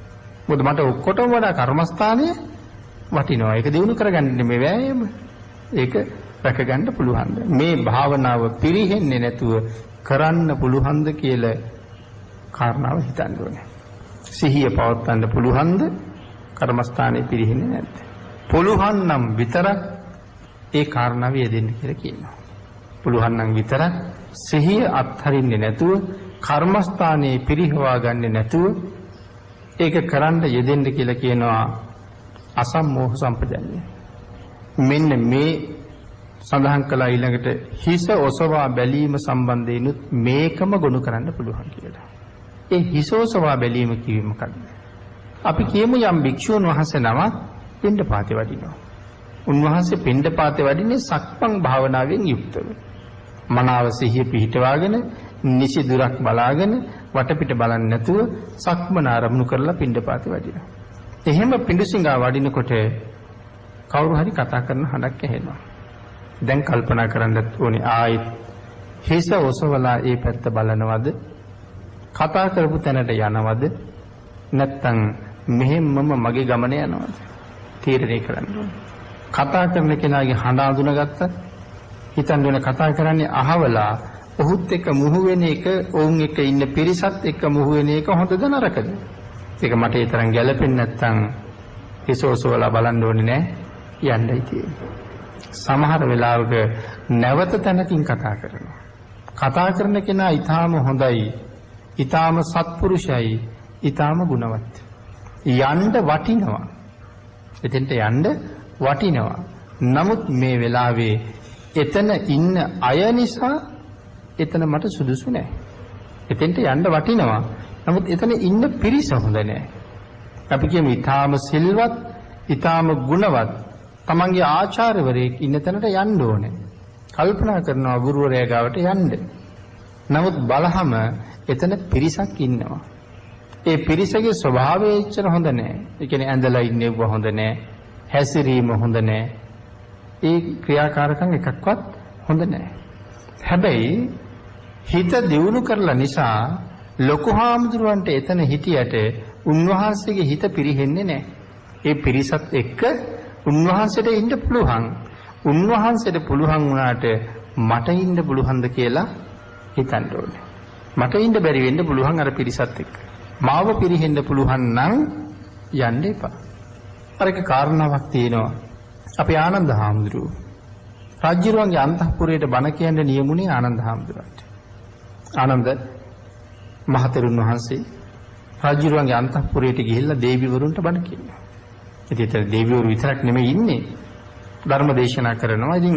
මොකද මට ඔක්කොටම වඩා කර්මස්ථානය වටිනවා. ඒක දිනු කරගන්න මේ වෑයම. ඒක රැකගන්න පුළුවන්ද? මේ භාවනාව පිරිහෙන්නේ නැතුව කරන්න පුළුවන්ද කියලා කාරණාව හිතන්න ඕනේ. සිහිය පවත්වන්න පුළුවන්ද? කර්මස්ථානේ පිරිහෙන්නේ නැද්ද? පුළුවන් නම් විතරක් ඒ කාරණාව යෙදෙන්න කියලා කියනවා. පුළුවන් නම් විතරක් සිහිය අත්හරින්නේ නැතුව කර්මස්ථානයේ පිරිහවා ගන්නේ නැතුව ඒක කරන්න යෙදෙන්න කියලා කියනවා අසම්මෝහ සම්පජඤ්ඤය. මෙන්න මේ සඳහන් කළා ඊළඟට හිස ඔසවා බැලීම සම්බන්ධයෙන්ුත් මේකම ගොනු කරන්න පුළුවන් කියලා. ඒ හිස ඔසවා බැලීම කිව්වේ මොකක්ද? අපි කියමු යම් භික්ෂුන් වහන්සේ නමක් පින්ඩපාතේ වඩිනවා. උන්වහන්සේ පින්ඩපාතේ වඩින්නේ සක්මන් භාවනාවෙන් යුක්තව. මනාව සිහිය පිහිටවාගෙන නිසි දුරක් බලාගෙන වටපිට බලන්නේ නැතුව සක්මන ආරම්භ කරලා පිණ්ඩපාතේ වඩිනවා. එහෙම පිඬුසිඟා වඩිනකොට කවුරු හරි කතා කරන හඬක් ඇහෙනවා. දැන් කල්පනා කරන්නත් ඕනේ ආයෙත් හිස ඔසවලා ඒ පැත්ත බලනවද? කතා කරපු තැනට යනවද? නැත්තම් මෙහෙම්මම මගේ ගමන යනවද? තීරණය කරන්න ඕනේ. කතා කරන කෙනාගේ හඬ අඳුනගත්තත් හිතන්න ඕනේ කතා කරන්නේ අහවලා ඔහුත් එක්ක මුහු වෙන එක, ඔවුන් එක්ක ඉන්න පිරිසත් එක්ක මුහු වෙන එක හොඳද නරකද? ඒක මට ඒ තරම් ගැළපෙන්නේ නැත්තම් හිස ඔසවලා බලන්න ඕනේ නෑ, යන්නයි තියෙන්නේ. සමහර වෙලාවක නැවත තැනකින් කතා කරනවා. කතා කරන කෙනා ඊටාම හොඳයි, ඊටාම සත්පුරුෂයි, ඊටාම ගුණවත්. යන්න වටිනවා. එතෙන්ට යන්න වටිනවා. නමුත් මේ වෙලාවේ එතන ඉන්න අය නිසා එතන මට සුදුසු නෑ. එතෙන්ට යන්න වටිනවා. නමුත් එතන ඉන්න පිරිස හොඳ නෑ. අපි කියමු ඊටාම සිල්වත්, ඊටාම ගුණවත් තමන්ගේ ආචාර්යවරයෙක් ඉන්න තැනට යන්න ඕනේ. කල්පනා කරනවා ගුරුවරයා ගාවට යන්න. නමුත් බලහම එතන පිරිසක් ඉන්නවා. ඒ පිරිසගේ ස්වභාවය එච්චර හොඳ නෑ. ඒ කියන්නේ ඇඳලා ඉන්නේව හොඳ නෑ. හැසිරීම හොඳ නෑ. ඒ ක්‍රියාකාරකම් එකක්වත් හොඳ නෑ. හැබැයි හිත දියුණු කරලා නිසා ලොකු හාමුදුරුවන්ට එතන හිටියට උන්වහන්සේගේ හිත පිරිහෙන්නේ නෑ. ඒ පිරිසත් එක්ක උන්වහන්සේට ඉන්න පුළුවන්. උන්වහන්සේට පුළුවන් වුණාට මට ඉන්න පුළුවන්ද කියලා හිතන්න ඕනේ. මට ඉන්න බැරි වෙන්න පුළුවන් අර පිරිසත් එක්ක. මාව පිරිහෙන්න පුළුවන් නම් යන්න එපා. අර එක කාරණාවක් තියෙනවා. අපි ආනන්ද හාමුදුරුවෝ රජුරුවන්ගේ අන්තఃපුරයට බණ කියන්න නියමුනේ ආනන්ද හාමුදුරුවන්ට. ආනන්ද මහතෙරුන් වහන්සේ රජුරුවන්ගේ අන්තঃපුරයට ගිහිල්ලා දේවිවරුන්ට බණ කියනවා. ඉතින් දේවිවරු විතරක් නෙමෙයි ඉන්නේ. ධර්ම දේශනා කරනවා. ඉතින්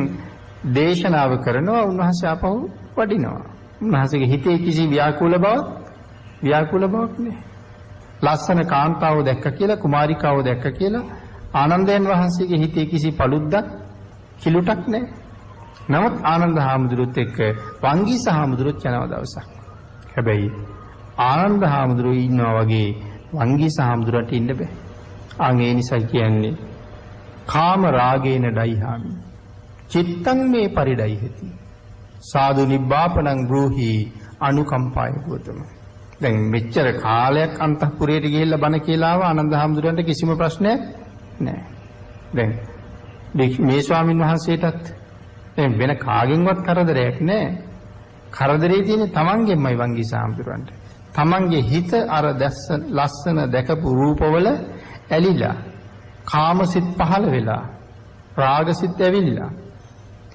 දේශනාව කරනවා උන්වහන්සේ ආපහු වඩිනවා. උන්වහන්සේගේ හිතේ කිසි ව්‍යාකූල බවක් නෑ. ලස්සන කාන්තාව දැක්ක කියලා, කුමාරිකාව දැක්ක කියලා ආනන්දයන් වහන්සේගේ හිතේ කිසි පළුද්දක් කිලුටක් නෑ. නමුත් ආනන්ද හාමුදුරුවොත් එක්ක වංගීස හාමුදුරුවොත් යනවා දවසක්. හැබැයි ආනන්ද හාමුදුරුවෝ ඉන්නවා වගේ වංගීස හාමුදුරුවන්ට ඉන්න බෑ. ඒ නිසා කියන්නේ කාම රාගේන ඩයිහාමි චිත්තං මේ පරිඩයිහති සාදු නිබ්බාපනං බ්‍රූහි අනුකම්පාය ගෝතම. දැන් මෙච්චර කාලයක් අන්තఃපුරයට ගිහිල්ලා බණ කියලා ආව ආනන්ද හාමුදුරන්ට කිසිම ප්‍රශ්නයක් නැහැ. දැන් මේ ස්වාමින් වහන්සේටත් වෙන කාගෙන්වත් කරදරයක් නැහැ. කරදරේ තියෙන්නේ තමන්ගෙන්මයි වංගීස හාමුදුරන්ට. තමන්ගේ හිත අර ලස්සන දැකපු රූපවල ඇලිලා කාමසිත පහළ වෙලා රාගසිත ඇවිල්ලා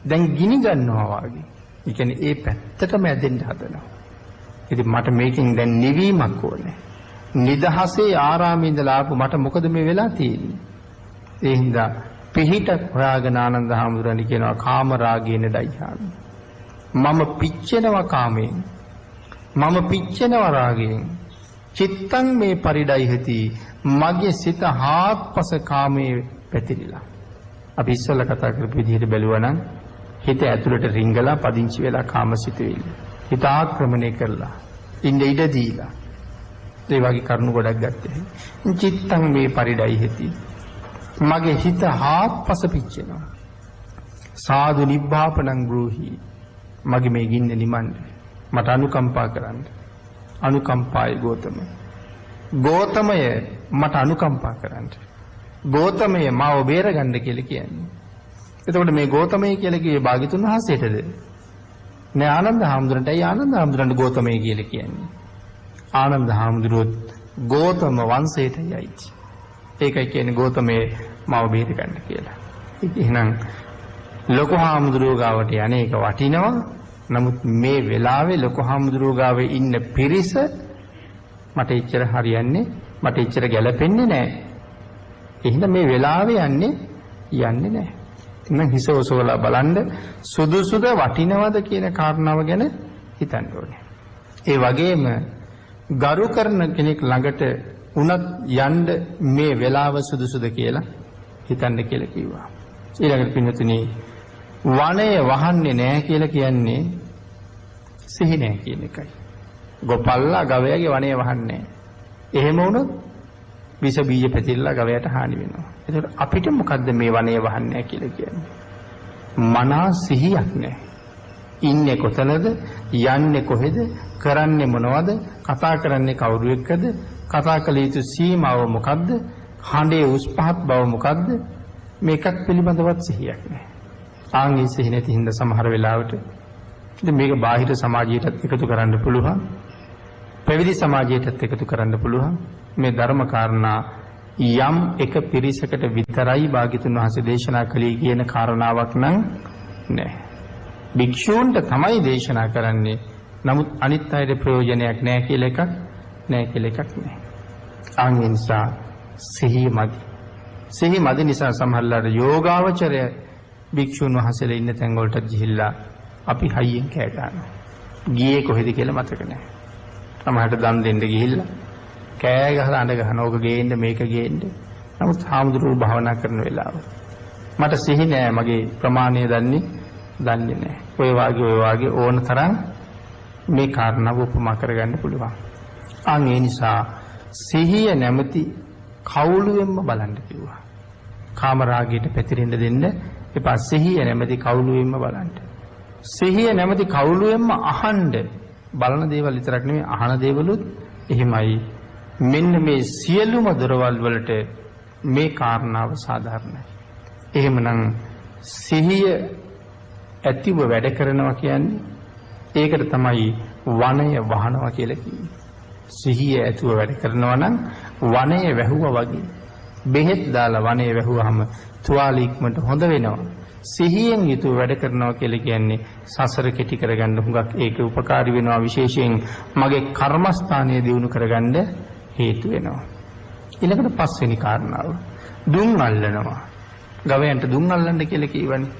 දැන් ගිනි ගන්නවා වගේ. ඒ කියන්නේ ඒ පැත්තටම ඇදෙන්න හදනවා. ඉතින් මට මේකෙන් දැන් නිවීමක් ඕනේ. නිදහසේ ආරාමේ ඉඳලා ආපු මට මොකද මේ වෙලා තියෙන්නේ? ඒ හින්දා පිහිට හොයාගෙන ආනන්ද හාමුදුරන් කියනවා කාම රාගේන ඩයිහාමි. මම පිච්චෙනවා කාමයෙන්. මම පිච්චෙනවා රාගයෙන්. චිත්තං මේ පරිඩයිහති මගේ සිත හාත්පස කාමයේ පැතිරිලා. අපි ඉස්සෙල්ලා කතා කරපු විදිහට බැලුවා නම් හිත ඇතුළට රිංගලා පදිංචි වෙලා කාමසිතුවිලි. හිත ආක්‍රමණය කරලා ඉන්න ඉඩ දීලා. ඒ වගේ කරුණු ගොඩක් ගත්තේ. චිත්තං මේ පරිඩයිහති මගේ හිත හාත්පස පිච්චෙනවා. සාදු නිබ්බාපනං බ්‍රූහි මගේ මේ ගින්න නිමන්න. මට අනුකම්පා කරන්න. අනුකම්පාය ගෝතම. ගෝතමය මට අනුකම්පා කරන්න. ගෝතමය මාව බේරගන්න කියලා කියන්නේ. එතකොට මේ ගෝතමය කියලා කියේ භාග්‍යතුන් වහන්සේටද? නෑ ආනන්ද හාමුදුරන්ට. ඇයි ආනන්ද හාමුදුරන්ට ගෝතමය කියලා කියන්නේ? ආනන්ද හාමුදුරුවෝ ගෝතම වංශයටයි අයිති. ඒකයි කියන්නේ ගෝතමය මාව බේරගන්න කියලා. එහෙනම් ලොකු හාමුදුරුවෝ ගාවට යන්නේක වටිනවා. නමුත් මේ වෙලාවේ ලොකු හාමුදුරුවෝ ගාවේ ඉන්න පිරිස මට එච්චර හරියන්නේ, මට එච්චර ගැලපෙන්නේ නැහැ. එහෙනම් මේ වෙලාවේ යන්නේ නැහැ. එහෙනම් හිස ඔසවලා බලන්න සුදුසුද වටිනවද කියන කාරණාව ගැන හිතන්න ඕනේ. ඒ වගේම ගරු කරන කෙනෙක් ළඟට උනත් යන්න මේ වෙලාව සුදුසුද කියලා හිතන්න කියලා කිව්වා. ඊළඟට පින්වතුනි වනය වහන්නේ නැහැ කියලා කියන්නේ සිහි නැහැ කියන එකයි. ගොපල්ලා ගවයාගේ වනේ වහන්නේ. එහෙම වුණොත් විස බීජ පැතිරලා ගවයාට හානි වෙනවා. ඒකට අපිට මොකද්ද මේ වනේ වහන්නේ කියලා කියන්නේ? මනා සිහියක් නැහැ. ඉන්නේ කොතනද? යන්නේ කොහෙද? කරන්නේ මොනවද? කතා කරන්නේ කවුරු එක්කද? කතා කළ යුතු සීමාව මොකද්ද? හඬේ උස් පහත් බව මොකද්ද? මේකක් පිළිබඳවත් සිහියක් නැහැ. ආන්ගේ සිහිය නැති හින්දා සමහර වෙලාවට ඉතින් මේක බාහිර සමාජයටත් එකතු කරන්න පුළුවන්. පැවිදි සමාජයටත් එකතු කරන්න පුළුවන්. මේ ධර්ම කාරණා යම් එක පිරිසකට විතරයි භාග්‍යතුන් වහන්සේ දේශනා කළේ කියන කාරණාවක් නම් නැහැ. භික්ෂූන්ට තමයි දේශනා කරන්නේ. නමුත් අනිත් අයට ප්‍රයෝජනයක් නැහැ කියලා එකක් නැහැ. ආන්ගේ නිසා සිහිය මදි. සිහිය මදි නිසා සමහරලාට යෝගාවචරය භික්ෂුන් වහන්සේලා ඉන්න තැන් වලට ගිහිල්ලා අපි හයියෙන් කෑ ගන්නවා. ගියේ කොහෙද කියලා මතක නැහැ. සමහරට දන් දෙන්න ගිහිල්ලා කෑ ගහලා අඬ ගහනවා. ඕක ගේන්න මේක ගේන්න. නමුත් හාමුදුරුවෝ භාවනා කරන වෙලාව මට සිහි නෑ, මගේ ප්‍රමාණය දන්නේ නෑ. ඔය වාගේ ඕන තරම් මේ කාරණාව උපමා කරගන්න පුළුවන්. අන් ඒ නිසා සිහිය නැමැති කවුළුවෙන්ම බලන්න කිව්වා. කාමරාගයට පැතිරෙන්න දෙන්න එපා. සිහිය නැමැති කවුළුවෙන්ම බලන්න. සිහිය නැමැති කවුළුවෙන්ම අහන්න. බලන දේවල් විතරක් නෙමෙයි අහන දේවලුත් එහෙමයි. මෙන්න මේ සියලුම දොරවල් වලට මේ කාරණාව සාධාරණයි. එහෙමනම් සිහිය ඇතිව වැඩ කරනවා කියන්නේ ඒකට තමයි වනය වහනවා කියලා කියන්නේ. සිහිය ඇතුව වැඩ කරනවා නම් වනය වැහුවා වගේ. බෙහෙත් දාලා වනය වැහුවාම තුවාල ඉක්මනට හොඳ වෙනවා. සිහියෙන් යුතුව වැඩ කරනවා කියලා කියන්නේ සසර කෙටි කරගන්න හුඟක් ඒක උපකාරී වෙනවා. විශේෂයෙන් මගේ කර්මස්ථානය දියුණු කරගන්න හේතු වෙනවා. ඊළඟට පස්වෙනි කාරණාව දුම් අල්ලනවා. ගවයන්ට දුම් අල්ලන්න කියලා කියවනේ.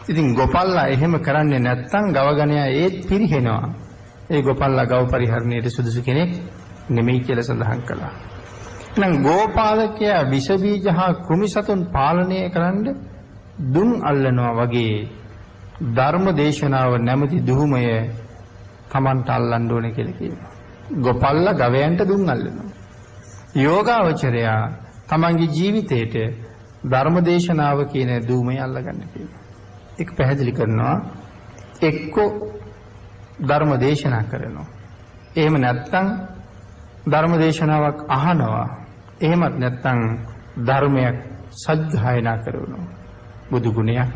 ඉතින් ගොපල්ලා එහෙම කරන්නේ නැත්නම් ගවගණයා ඒත් පිරිහෙනවා. ඒ ගොපල්ලා ගව පරිහරණයට සුදුසු කෙනෙක් නෙමෙයි කියලා සඳහන් කළා. එහෙනම් ගෝපාලකයා විස බීජ හා කෘමි සතුන් පාලනය කරන්න දුම් අල්ලනවා වගේ ධර්ම දේශනාව නැමැති දුහුමය Tamanට අල්ලන්න ඕනේ කියලා කියනවා. ගොපල්ලා ගවයන්ට දුම් අල්ලනවා. යෝගාවචරයා තමන්ගේ ජීවිතේට ධර්ම දේශනාව කියන දුහුමය අල්ලගන්න කියනවා. ඒක පැහැදිලි කරනවා. එක්කෝ ධර්ම දේශනා කරනවා. එහෙම නැත්නම් ධර්ම දේශනාවක් අහනවා. එහෙමත් නැත්නම් ධර්මයක් සජ්ජායනා කරනවා. බුදු ගුණයක්,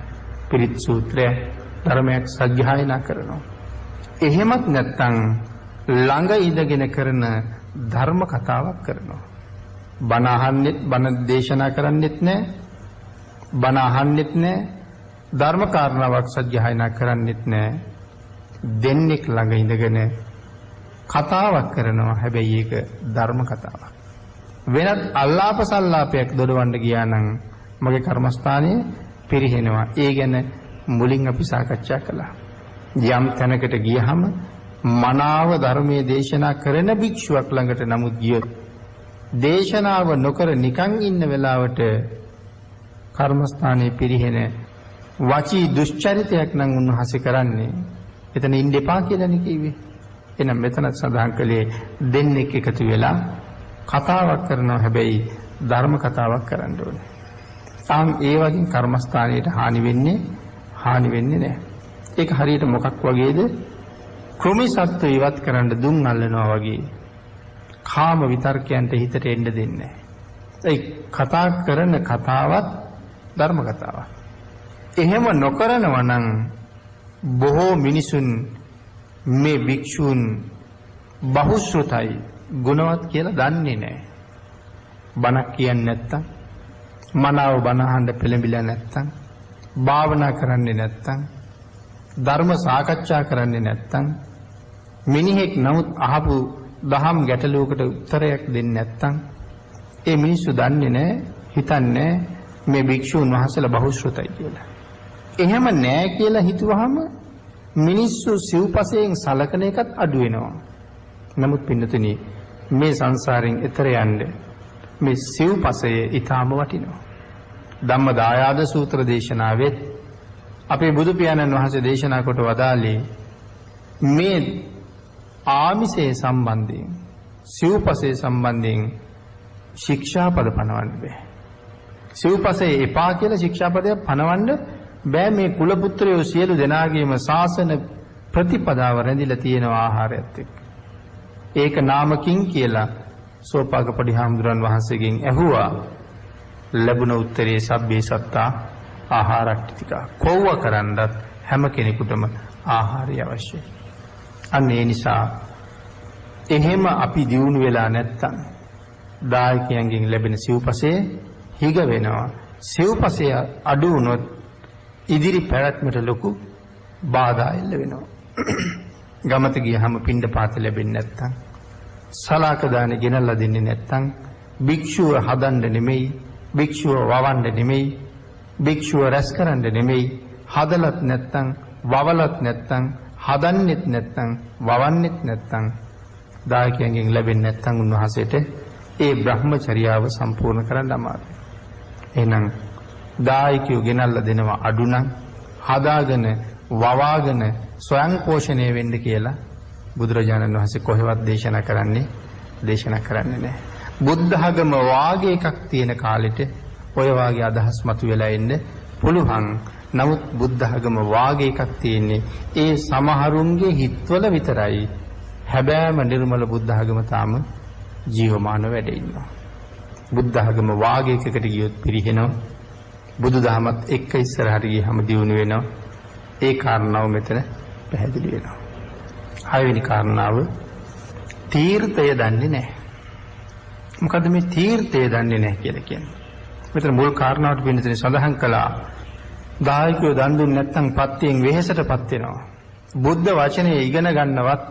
පිරිත් සූත්‍රය, ධර්මයක් සජ්ජායනා කරනවා. එහෙමත් නැත්නම් ළඟ ඉඳගෙන කරන ධර්ම කතාවක් කරනවා. බණ අහන්නෙත්, බණ දේශනා කරන්නෙත් නැහැ. බණ අහන්නෙත් නැහැ. ධර්ම කාරණාවක් සජ්ජායනා කරන්නෙත් නැහැ. දෙන්නෙක් ළඟ ඉඳගෙන කතාවක් කරනවා. හැබැයි ඒක ධර්ම කතාවක්. වෙනත් අල්ලාප සල්ලාපයක් දොඩවන්න ගියා නම් මගේ කර්මස්ථානයේ පිරිහෙනවා. ඒ ගැන මුලින් අපි සාකච්ඡා කළා. යම් තැනකට ගියහම මනාව ධර්මයේ දේශනා කරන භික්ෂුවක් ළඟට නමුත් ගියොත් දේශනාව නොකර නිකන් ඉන්න වෙලාවට කර්මස්ථානයේ පිරිහෙන වචී දුෂ්චරිතයක් නම් උන්වහන්සේ කරන්නේ. එතන ඉන්න එපා කියලානේ කිව්වේ. එහෙනම් මෙතන සඳහන් කළේ දෙන්නෙක් එකතු වෙලා කතාවක් කරනවා. හැබැයි ධර්ම කතාවක් කරන්න ඕනේ. ඒ වගේ කර්මස්ථානයට හානි වෙන්නේ නැහැ. ඒක හරියට මොකක් වගේද? කෘමි සත්ත්ව ඉවත් කරන්න දුම් අල්ලනවා වගේ. කාම විතර්කයන්ට හිතට එන්න දෙන්නේ නැහැ. ඒ කතා කරන කතාවත් ධර්ම කතාවක්. එහෙම නොකරනවා නම් බොහෝ මිනිසුන් මේ භික්ෂූන් බහුශ්‍රතයි ගුණවත් කියලා දන්නේ නැහැ. බණක් කියන්නේ නැත්තම්, මනාව බණ අහන්න පෙළඹිලා නැත්තම්, භාවනා කරන්නේ නැත්තම්, ධර්ම සාකච්ඡා කරන්නේ නැත්තම්, මිනිහෙක් නමුත් අහපු දහම් ගැටලුවකට උත්තරයක් දෙන්නේ නැත්තම් ඒ මිනිස්සු දන්නේ නැහැ, හිතන්නේ මේ භික්ෂුන් වහන්සේලා බහුශ්‍රතයි කියලා. එහෙම නැහැ කියලා හිතුවහම මිනිස්සු සිව්පසයෙන් සලකන එකත් අඩු වෙනවා. නමුත් පින්නතුනි මේ සංසාරයෙන් එතර යන්න මේ සිව්පසය ඊටාම වටිනවා. ධම්මදායාද සූත්‍ර දේශනාවෙත් අපේ බුදු පියාණන් වහන්සේ දේශනා කොට වදාළේ මේ ආමිෂයේ සම්බන්ධයෙන් සිව්පසේ සම්බන්ධයෙන් ශික්ෂාපද පනවන්න බෑ. සිව්පසේ එපා කියලා ශික්ෂාපදයක් පනවන්න බෑ. මේ කුල පුත්‍රයෝ සියලු දෙනාගේම ශාසන ප්‍රතිපදාව රැඳිලා තියෙන ආහාරයත් එක්ක. ඒක නාමකින් කියලා සෝපාක පොඩිහාමුදුරන් වහන්සේගෙන් ඇහුවා. ලැබුණ උත්තරේ සබ්බේ සත්තා ආහාරට්ටික. කොව්ව කරන්නත් හැම කෙනෙකුටම ආහාරය අවශ්‍යයි. අන්න ඒ නිසා එහෙම අපි දියුණු වෙලා නැත්තම් දායකයන්ගෙන් ලැබෙන සිව්පසය හිග වෙනවා. සිව්පසය අඩු වුණොත් ඉදිරි පැවැත්මට ලොකු බාධා එල්ල වෙනවා. ගමත ගියහම පින්ඩ පාත ලැබෙන්නේ නැත්තම්, සලාක දාන ගෙනල්ලා දෙන්නේ නැත්තම්, භික්ෂුව හදන්න නෙමෙයි, භික්ෂුව වවන්න නෙමෙයි, භික්ෂුව රැස් කරන්න නෙමෙයි, හදලත් නැත්තම්, වවලත් නැත්තම්, හදන්නෙත් නැත්තම්, වවන්නෙත් නැත්තම්, දායකයන්ගෙන් ලැබෙන්නේ නැත්තම් උන්වහන්සේට ඒ බ්‍රහ්මචර්යාව සම්පූර්ණ කරන්න අමාරුයි. එහෙනම් දායකයෝ ගෙනල්ලා දෙනවා අඩු නම් හදාගෙන වවාගෙන ස්වයං පෝෂණය වෙන්න කියලා බුදුරජාණන් වහන්සේ කොහෙවත් දේශනා කරන්නේ නැහැ. බුද්ධ ධර්ම වාගේ එකක් තියෙන කාලෙට ඔය වාගේ අදහස් මතුවලා එන්න පුළුවන්. නමුත් බුද්ධ ධර්ම වාගේ එකක් තියෙන්නේ ඒ සමහරුන්ගේ හිතවල විතරයි. හැබෑම නිර්මල බුද්ධ ධර්ම තාම ජීවමාන වැඩ ඉන්නවා. බුද්ධ ධර්ම වාගේ එකකට ගියොත් පිරිහෙනවා. බුදුදහමත් එක්ක ඉස්සරහට ගියහම දියුණු වෙනවා. ඒ කාරණාව මෙතන පැහැදිලි වෙනවා. 6 වෙනි කාරණාව තීර්ථය දන්නේ නැහැ. මොකද මේ තීර්ථය දන්නේ නැහැ කියලා කියන්නේ? මෙතන මුල් කාරණාවට වෙනතේ සඳහන් කළා දායකයෝ දන් දුන්නේ නැත්නම් පත්යෙන් වෙහෙසටපත් වෙනවා. බුද්ධ වචනේ ඉගෙන ගන්නවත්,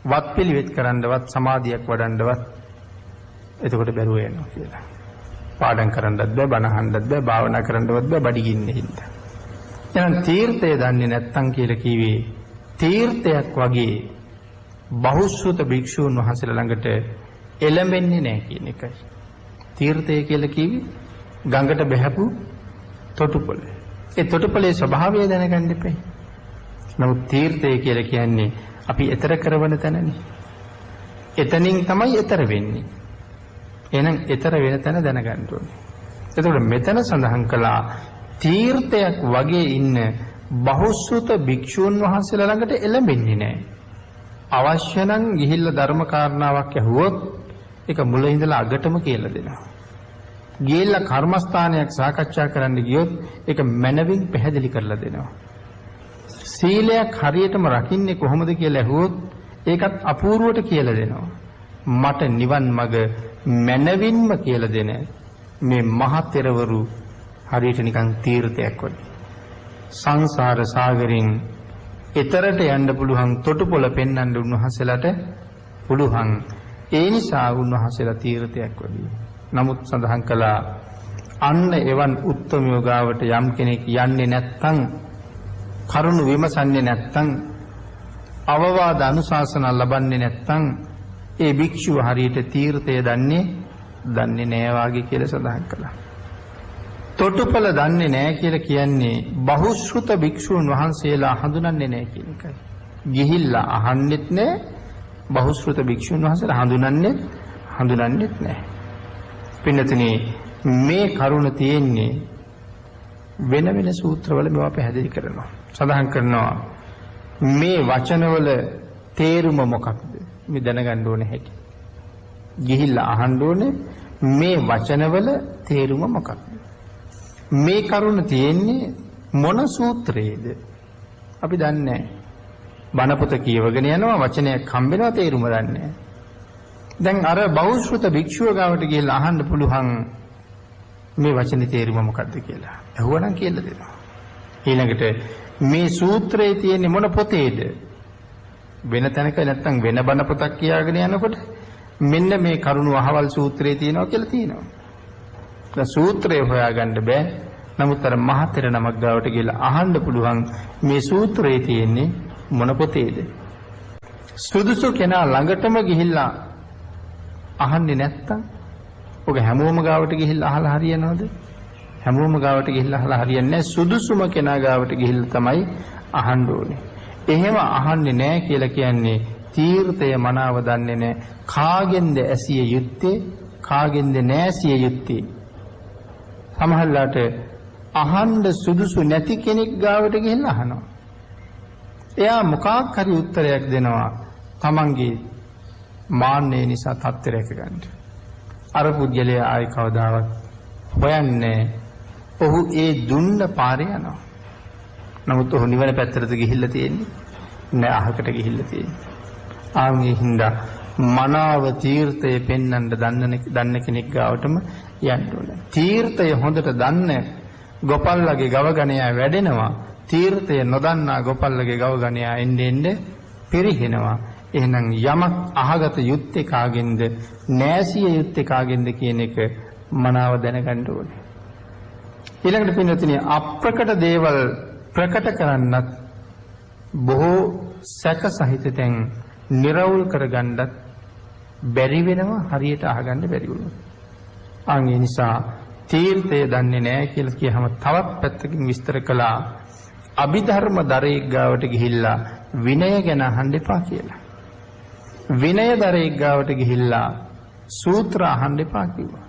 වත් පිළිවෙත් කරන්නවත්, සමාධියක් වඩන්නවත් එතකොට බැරුව යනවා කියලා. පාඩම් කරන්නත් බෑ, බණ අහන්නත් බෑ, භාවනා කරන්නවත් බෑ, බඩගින්නේ හින්දා. එහෙනම් තීර්ථය දන්නේ නැත්තම් කියලා කිව්වේ තීර්ථයක් වගේ බහුශ්‍රුත භික්ෂූන් වහන්සේලා ළඟට එළඹෙන්නේ නැහැ කියන එකයි. තීර්ථය කියලා කිව්වේ ගඟට බැහැපු තොටුපළ. ඒ තොටුපළේ ස්වභාවය දැනගන්න එපා. නමුත් තීර්ථය කියලා කියන්නේ අපි ඈතර කරවන තැනනේ. එතනින් තමයි ඈතර වෙන්නේ. එහෙනම් ඈතර වෙන තැන දැනගන්න ඕනේ. එතකොට මෙතන සඳහන් කළා තීර්ථයක් වගේ ඉන්න බහුශ්‍රුත භික්ෂූන් වහන්සේලා ළඟට එළඹෙන්නේ නැහැ. අවශ්‍ය නම් ගිහිල්ලා ධර්ම කාරණාවක් ඇහුවොත් ඒක මුල ඉඳලා අගටම කියලා දෙනවා. ගිහිල්ලා කර්මස්ථානයක් සාකච්ඡා කරන්න ගියොත් ඒක මනවින් පැහැදිලි කරලා දෙනවා. සීලයක් හරියටම රකින්නේ කොහොමද කියලා ඇහුවොත් ඒකත් අපූර්වට කියලා දෙනවා. මට නිවන් මඟ මනවින්ම කියලා දෙන මේ මහතෙරවරු හරියට නිකන් තීර්ථයක් වගේ. සංසාර සාගරෙන් එතරට යන්න පුළුවන් තොටුපොළ පෙන්වන්න උන්වහන්සේලාට පුළුවන්. ඒ නිසා උන්වහන්සේලා තීර්ථයක් වගේ. නමුත් සඳහන් කළා අන්න එවන් උත්තමයෝ ගාවට යම් කෙනෙක් යන්නේ නැත්තම්, කරුණ විමසන්නේ නැත්තම්, අවවාද අනුශාසනා ලබන්නේ නැත්තම් ඒ භික්ෂුව හරියට තීර්ථය දන්නේ නෑ වාගේ කියලා සඳහන් කළා. තොටුපළ දන්නේ නැහැ කියලා කියන්නේ බහුශ්‍රුත භික්ෂූන් වහන්සේලා හඳුනන්නේ නැහැ කියන එකයි. ගිහිල්ලා අහන්නෙත් නැහැ, බහුශ්‍රුත භික්ෂූන් වහන්සේලා හඳුනන්නෙත් නැහැ. පින්නතනේ මේ කරුණ තියෙන්නේ වෙන වෙන සූත්‍රවල මේවා පැහැදිලි කරනවා. සඳහන් කරනවා මේ වචනවල තේරුම මොකක්ද? මේ දැනගන්න ඕනේ හැටි. ගිහිල්ලා අහන්න ඕනේ මේ වචනවල තේරුම මොකක්ද? මේ කරුණ තියෙන්නේ මොන සූත්‍රයේද? අපි දන්නේ නැහැ. බණ පොත කියවගෙන යනවා, වචනයක් හම්බෙනවා, තේරුම දන්නේ නැහැ. දැන් අර බහුශ්‍රුත භික්ෂුව ගාවට ගිහලා අහන්න පුළුවන් මේ වචනේ තේරුම මොකක්ද කියලා. අහුවනම් කියලා දෙනවා. ඊළඟට මේ සූත්‍රයේ තියෙන්නේ මොන පොතේද? වෙන තැනක නැත්තම් වෙන බණ පොතක් කියාගෙන යනකොට මෙන්න මේ කරුණ අහවල් සූත්‍රයේ තියෙනවා කියලා තියෙනවා. සූත්‍රය හොයාගන්න බෑ. නමුත් අර මහතෙර නමක් ගාවට ගිහලා අහන්න පුළුවන් මේ සූත්‍රයේ තියෙන්නේ මොන පොතේද? සුදුසු කෙනා ළඟටම ගිහිල්ලා අහන්නේ නැත්තම් ඔක හැමෝම ගාවට ගිහිල්ලා අහලා හරියනවද? හැමෝම ගාවට ගිහිල්ලා අහලා හරියන්නේ නැහැ. සුදුසුම කෙනා ගාවට ගිහිල්ලා තමයි අහන්න ඕනේ. එහෙම අහන්නේ නැහැ කියලා කියන්නේ තීර්ථය මනාව දන්නේ නැහැ. කාගෙන්ද ඇසිය යුත්තේ කාගෙන්ද නැසිය යුත්තේ. සමහරලාට අහන්න සුදුසු නැති කෙනෙක් ගාවට ගිහිල්ලා අහනවා. එයා මොකක් හරි උත්තරයක් දෙනවා තමන්ගේ මාන්නේ නිසා තත්ත්ව රැක ගන්න. අර පුද්ගලයා ආයි කවදාවත් හොයන්නේ ඔහු ඒ දුන්න පාරේ යනවා. නමුත් ඔහු නිවන පැත්තට ගිහිල්ලා තියෙන්නේ නෑ අහකට ගිහිල්ලා තියෙන්නේ. ආන්ගේ හින්දා මනාව තීර්ථය පෙන්වන්න දන්න කෙනෙක් ගාවටම යන්න ඕනේ. තීර්ථය හොඳට දන්න ගොපල්ලගේ ගවගණයා වැඩෙනවා. තීර්ථය නොදන්නා ගොපල්ලගේ ගවගණයා එන්නේ පිරිහෙනවා. එහෙනම් යමක් අහගත යුත්තේ කාගෙන්ද නැසිය යුත්තේ කාගෙන්ද කියන එක මනාව දැනගන්න ඕනේ. ඊළඟට පින්නතුනි අප්‍රකට දේවල් ප්‍රකට කරන්නත් බොහෝ සැක සහිත තැන් නිරවුල් කරගන්නත් බැරි වෙනවා හරියට අහගන්න බැරි වුණොත්. ඒ නිසා තීර්ථය දන්නේ නැහැ කියලා කියහම තවත් පැත්තකින් විස්තර කළා. අභිධර්ම දරේක් ගාවට ගිහිල්ලා විනය ගැන අහන්න එපා කියලා. විනය දරේක් ගාවට ගිහිල්ලා සූත්‍ර අහන්න එපා කිව්වා.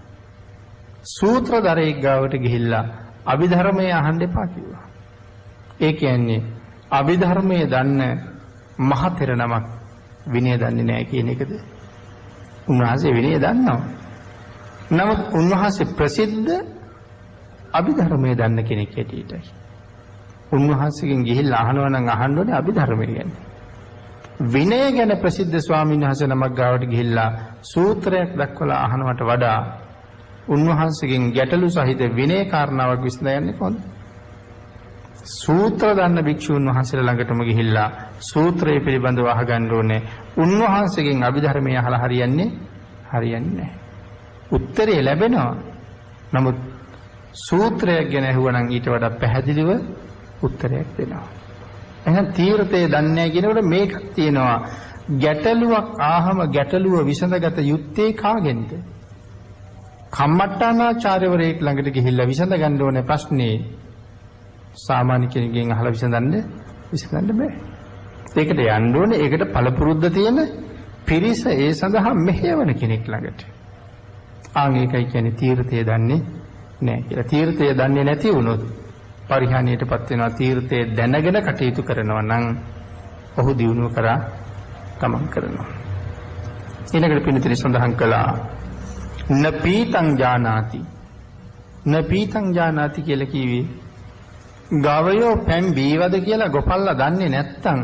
සූත්‍ර දරේක් ගාවට ගිහිල්ලා අභිධර්මයේ අහන්න එපා කිව්වා. ඒ කියන්නේ අභිධර්මයේ දන්න මහතෙර නමක් විනය දන්නේ නැහැ කියන එකද? උන්වහන්සේ විනය දන්නවා. නමුත් උන්වහන්සේ ප්‍රසිද්ධ අභිධර්මයේ දන්න කෙනෙක් හැටියටයි. උන්වහන්සේගෙන් ගිහිල්ලා අහනවා නම් අහන්න ඕනේ අභිධර්මය ගැන. විනය ගැන ප්‍රසිද්ධ ස්වාමීන් වහන්සේ නමක් ගාවට ගිහිල්ලා සූත්‍රයක් දක්වලා අහනවට වඩා උන්වහන්සේගෙන් ගැටලු සහිත විනය කාරණාවක් විසඳන්නේ කොහොමද? සූත්‍ර දන්න භික්ෂුන් වහන්සේලා ළඟටම ගිහිල්ලා සූත්‍රය පිළිබඳව අහගන්න ඕනේ. උන්වහන්සේගෙන් අභිධර්මය අහලා හරියන්නේ නැහැ. උත්තරේ ලැබෙනවා. නමුත් සූත්‍රයක් ගැන අහුවනම් ඊට වඩා පැහැදිලිව උත්තරයක් දෙනවා. එහෙනම් තීර්ථය දන්නේ නැහැ කියනකොට මේකක් තියෙනවා. ගැටලුවක් ආහම ගැටලුව විසඳගත යුත්තේ කාගෙන්ද? කම්මට්ටානාචාර්යවරයෙක් ළඟට ගිහිල්ලා විසඳ ගන්න ඕනේ ප්‍රශ්නේ සාමාන්‍ය කෙනෙක්ගෙන් අහලා විසඳන්න බෑ. ඒකට යන්න ඕනේ. ඒකට පළපුරුද්ද තියෙන පිරිස ඒ සඳහා මෙහෙවන කෙනෙක් ළඟට. ඒකයි කියන්නේ තීර්ථය දන්නේ නැහැ කියලා. තීර්ථය දන්නේ නැති වුණොත් පරිහානියටපත් වෙනවා. තීර්ථය දැනගෙන කටයුතු කරනවා නම් ඔහු දියුණුව කරා ගමන් කරනවා. ඊළඟට පිළිතුරු සඳහන් කළා නපීතං ජානාති කියලා කිව්වේ ගවයෝ පැම් බීවද කියලා ගොපල්ලා දන්නේ නැත්තම්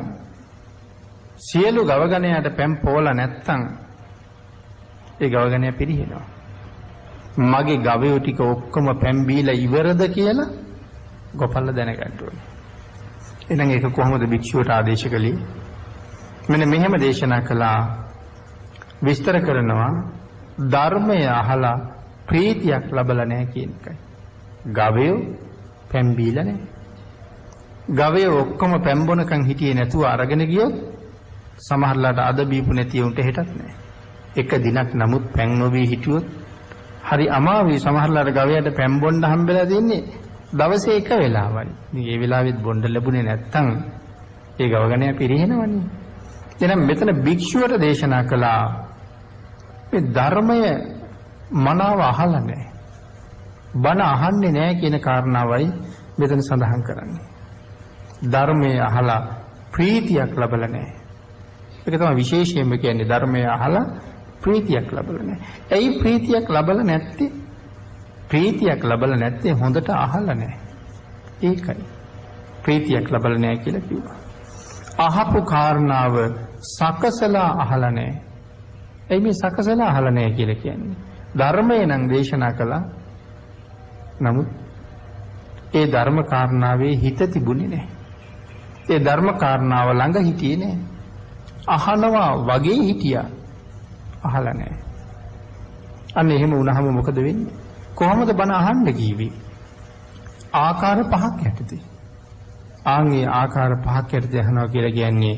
සියලු ගවගණයාට පැම් පෝලා නැත්තම් ඒ ගවගණයා පිරිහෙනවා. මගේ ගවයෝ ටික ඔක්කොම පැම් බීලා ඉවරද කියලා ගොපල්ලා දැනගන්න ඕනේ. එහෙනම් ඒක කොහොමද භික්ෂුවට ආදේශ කළේ? මෙන්න මෙහෙම දේශනා කළා. විස්තර කරනවා ධර්මය අහලා ප්‍රීතියක් ලැබලා නැහැ කියන එකයි. ගවයෝ පැම් බීලා නැහැ. ගවයෝ ඔක්කොම පැම් බොනකන් හිටියේ නැතුව අරගෙන ගියොත් සමහරලාට අද බීපු නැති උන්ට හෙටත් නැහැ. එක දිනක් නමුත් පැන් නොවී හිටියොත් හරි අමාරුයි. සමහරලාට ගවයාට පැම් බොන්න හම්බෙලා දෙන්නේ දවසේ එක වෙලාවයි. ඉතින් ඒ වෙලාවෙත් බොන්න ලැබුණේ නැත්තම් ඒ ගවගණයා පිරිහෙනවනේ. එහෙනම් මෙතන භික්ෂුවට දේශනා කළා මේ ධර්මය මනාව අහලා නැහැ. බණ අහන්නේ නැහැ කියන කාරණාවයි මෙතන සඳහන් කරන්නේ. ධර්මයේ අහලා ප්‍රීතියක් ලැබලා නැහැ. ඒක තමයි විශේෂයෙන්ම කියන්නේ ධර්මයේ අහලා ප්‍රීතියක් ලැබලා නැහැ. ඇයි ප්‍රීතියක් ලැබලා නැත්තේ? ප්‍රීතියක් ලැබලා නැත්තේ හොඳට අහලා නැහැ. ඒකයි. ප්‍රීතියක් ලැබලා නැහැ කියලා කිව්වා. අහපු කාරණාව සකසලා අහලා නැහැ. එයි මේ සකසලා අහලා නැහැ කියලා කියන්නේ. ධර්මය නම් දේශනා කළා. නමුත් ඒ ධර්ම කාරණාවේ හිත තිබුණේ නැහැ. ඒ ධර්ම කාරණාව ළඟ හිටියේ නැහැ. අහනවා වගේ හිටියා. අහලා නැහැ. අන්න එහෙම වුණාම මොකද වෙන්නේ? කොහොමද බණ අහන්න කීවේ? ආකාර පහක් යටතේ. ආන්ගේ ආකාර පහක් යටතේ අහනවා කියලා කියන්නේ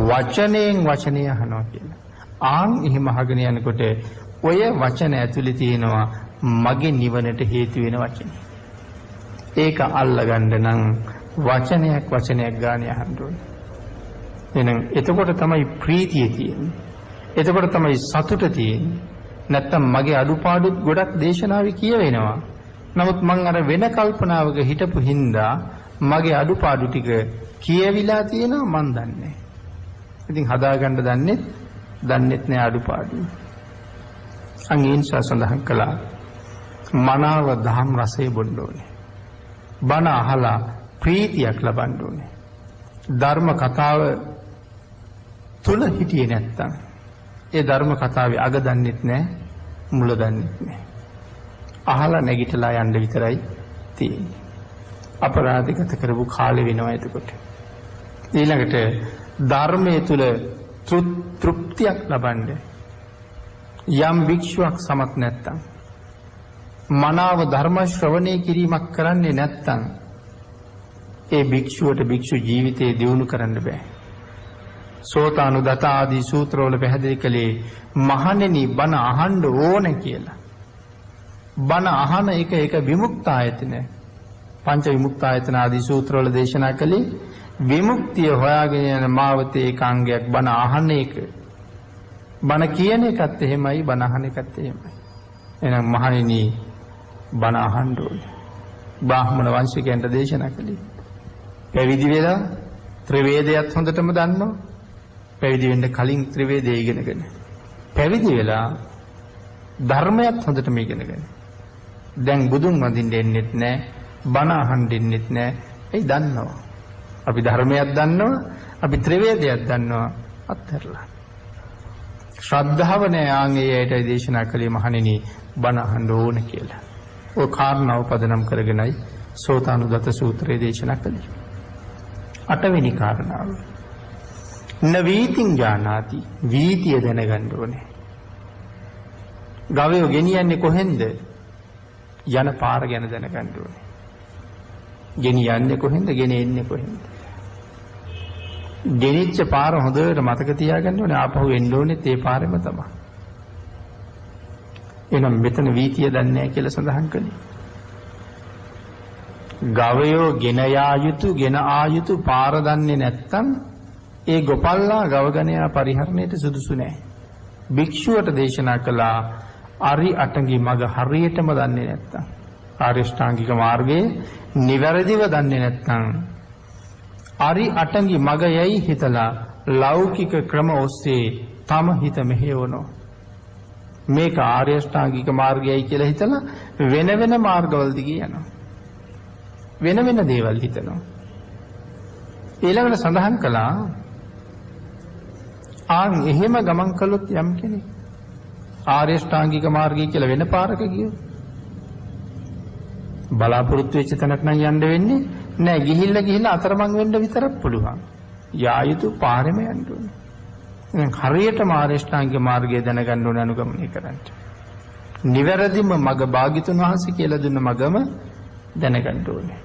වචනයෙන් වචනේ අහනවා කියලා. එහෙම අහගෙන යනකොට ඔය වචන ඇතුලේ තියෙනවා මගේ නිවනට හේතු වෙන වචන. ඒක අල්ලගන්න නම් වචනයක් ගානේ අහන්න ඕනේ. එහෙනම් එතකොට තමයි ප්‍රීතිය තියෙන්නේ. එතකොට තමයි සතුට තියෙන්නේ. නැත්තම් මගේ අඩුපාඩු ගොඩක් දේශනාවේ කියවෙනවා. නමුත් මං අර වෙන කල්පනාවක හිටපු හින්දා මගේ අඩුපාඩු ටික කියවිලා තියෙනවා මන් දන්නේ. ඉතින් හදාගන්න දන්නෙත් නෑ අඩුපාඩු. අංගීන්සා සඳහන් කළා මනාව දහම් රසය බොන්න ඕනේ. බණ අහලා ප්‍රීතියක් ලබන්න ඕනේ. ධර්ම කතාව තුල හිටියේ නැත්තම් ඒ ධර්ම කතාවේ අග දන්නෙත් නෑ මුල දන්නෙත් නෑ. අහලා නැගිටලා යන්න විතරයි තියෙන්නේ. අපරාධගත කරපු කාලෙ වෙනවා එතකොට. ඊළඟට ධර්මයේ තුල තෘප්තියක් ලබන්න යම් භික්ෂුවක් සමත් නැත්තම් මනාව ධර්ම ශ්‍රවණය කිරීමක් කරන්නේ නැත්තම් ඒ භික්ෂුවට භික්ෂු ජීවිතේ දියුණු කරන්න බෑ. සෝතානුදත ආදී සූත්‍රවල පැහැදිලි කළේ මහණෙනි බණ අහන්න ඕන කියලා. බණ අහන එක විමුක්ත ආයතන. පංච විමුක්ත ආයතන ආදී සූත්‍රවල දේශනා කළේ විමුක්තිය හොයාගෙන යන මාවතේ ඒකාංගයක් බණ අහන එක. බණ කියන එකත් එහෙමයි බණ අහන එකත් එහෙමයි. එහෙනම් මහණෙනි බණ අහන්න ඕනේ. බ්‍රාහ්මණ වංශිකයන්ට දේශනා කළේ. පැවිදි වෙලා ත්‍රිවේදයත් හොඳටම දන්නවා. පැවිදි වෙන්න කලින් ත්‍රිවේදය ඉගෙනගෙන. පැවිදි වෙලා ධර්මයත් හොඳටම ඉගෙනගෙන. දැන් බුදුන් වඳින්න එන්නෙත් නැහැ, බණ අහන්න එන්නෙත් නැහැ. ඒ දන්නවා. අපි ධර්මයක් දන්නවා, අපි ත්‍රිවේදයක් දන්නවා අත්හැරලා. ශ්‍රද්ධාව නැහැ ආන්ගේ ඇයිටයි දේශනා කළේ මහණෙනි බණ අහන්න ඕන කියලා. ඔය කාරණාව පදනම් කරගෙනයි සෝතානුදත සූත්‍රයේ දේශනා කළේ. 8 වෙනි කාරණාව. නවීතින් ඥානාති වීතිය දැනගන්න ඕනේ. ගවයෝ ගෙනියන්නේ කොහෙන්ද? යන පාර ගැන දැනගන්න ඕනේ. ගෙනියන්නේ කොහෙන්ද? ගෙනෙන්නේ කොහෙන්ද? ගෙනිච්ච පාර හොඳට මතක තියාගන්න ඕනේ. ආපහු එන්න ඕනේ ඒ පාරෙම තමයි. එහෙනම් මෙතන වීතිය දන්නේ නැහැ කියලා සඳහන් කළේ. ගවයෝ ගෙන යා යුතු ගෙන ආ යුතු පාර දන්නේ නැත්තම් ඒ ගොපල්ලා ගවගණයා පරිහරණයට සුදුසු නැහැ. භික්ෂුවට දේශනා කළා අරි අටඟි මග හරියටම දන්නේ නැත්තම් ආර්ය ශ්‍රාංගික මාර්ගයේ නිවැරදිව දන්නේ නැත්තම් අරි අටඟි මග යයි හිතලා ලෞකික ක්‍රම ඔස්සේ තම හිත මෙහෙවනවා. මේක ආර්ය ශ්‍රාංගික මාර්ගයයි කියලා හිතලා වෙන වෙන මාර්ගවල දිගේ යනවා. වෙන වෙන දේවල් හිතනවා. ඊළඟට සඳහන් කළා එහෙම ගමන් කළොත් යම් කෙනෙක් ආර්ය ශ්‍රාංගික මාර්ගය කියලා වෙන පාරක ගියොත් බලාපොරොත්තු වෙච්ච තැනට නම් යන්න වෙන්නේ නෑ. ගිහිල්ලා අතරමං වෙන්න විතරක් පුළුවන්. යා යුතු පාරෙම යන්න ඕනේ. දැන් හරියටම ආර්ය ශ්‍රාංගික මාර්ගය දැනගන්න ඕනේ අනුගමනය කරන්න. නිවැරදිම මඟ භාග්‍යතුන් වහන්සේ කියලා දුන්න මඟම දැනගන්න ඕනේ.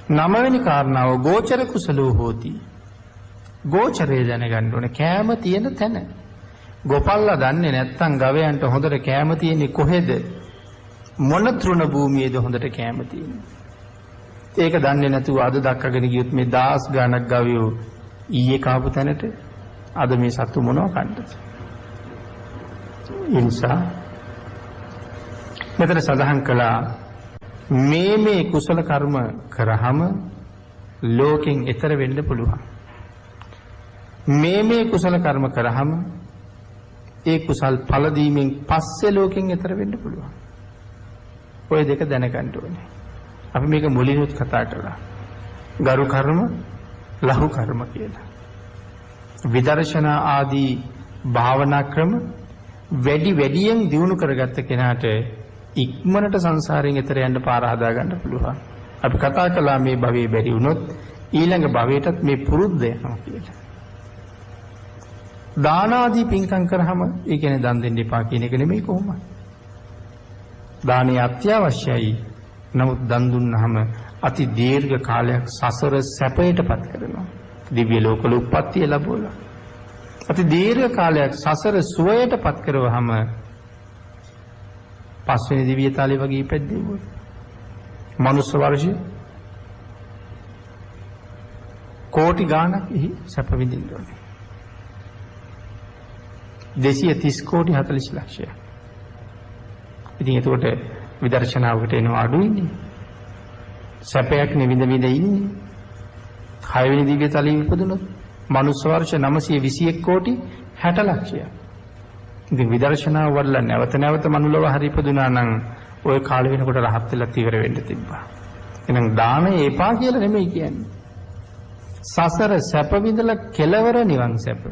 9 වෙනි කාරණාව ගෝචර කුසලෝ හෝති. ගෝචරය දැනගන්න ඕනේ. කෑම තියෙන තැන. ගොපල්ලා දන්නේ නැත්තම් ගවයන්ට හොඳට කෑම තියෙන්නේ කොහෙද? මොන තෘණ භූමියේද හොඳට කෑම තියෙන්නේ? ඒක දන්නේ නැතුව අද දක්කගෙන ගියොත් මේ 10 ගණක් ගවයෝ ඊයේ කාපු තැනට අද මේ සතු මොනව කන්නද? ඒ නිසා මෙතන සඳහන් කළා මේ කුසල කර්ම කරාම ලෝකෙන් එතර වෙන්න පුළුවන්. මේ කුසල කර්ම කරාම ඒ කුසල් ඵල දීමෙන් පස්සේ ලෝකෙන් එතර වෙන්න පුළුවන්. ඔය දෙක දැනගන්න ඕනේ. අපි මේක මුලිනුත් කතා කළා. ගරු කර්ම, ලහු කර්ම කියලා. විදර්ශනා ආදී භාවනා ක්‍රම වැඩියෙන් දියුණු කරගත්ත කෙනාට ඉක්මනට සංසාරයෙන් එතර යන්න පාර හදා ගන්න පුළුවන්. අපි කතා කළා මේ භවයේ බැරි වුණොත් ඊළඟ භවයටත් මේ පුරුද්ද යනවා කියලා. දාන ආදී පින්කම් කරාම ඒ කියන්නේ දන් දෙන්න එපා කියන එක නෙමෙයි කොහොමද? දානීය අත්‍යවශ්‍යයි. නමුත් දන් දුන්නාම අති දීර්ඝ කාලයක් සසර සැපයටපත් කරනවා. දිව්‍ය ලෝකවල උප්පත්තිය ලැබුවා. අති දීර්ඝ කාලයක් සසර සුවයටපත් කරවහම පස්වෙනි දිව්‍ය තාලේ වගේ ඉපැද්දෙව්වා. මනුස්ස වර්ෂය කෝටි ගාණක් එහි සැප විඳින්න ඕනේ. 230 කෝටි 40 ලක්ෂයක්. ඉතින් එතකොට විදර්ශනාවකට එනවා අඩුයිනේ. සැපයක් නිවිඳ විඳ ඉන්නේ. 6 වෙනි දිව්‍ය තලයේ ඉපදුනොත් මනුස්ස වර්ෂ 921 කෝටි 60 ලක්ෂයක්. ඉතින් විදර්ශනාව වඩලා නැවත නැවත මනුලව හරි ඉපදුනා නම් ওই කාලෙ වෙනකොට රහත් වෙලා ඉවර වෙන්න තිබ්බා. එහෙනම් දාන ඒපා කියලා නෙමෙයි කියන්නේ. සසර සැප විඳලා කෙලවර නිවන් සැප.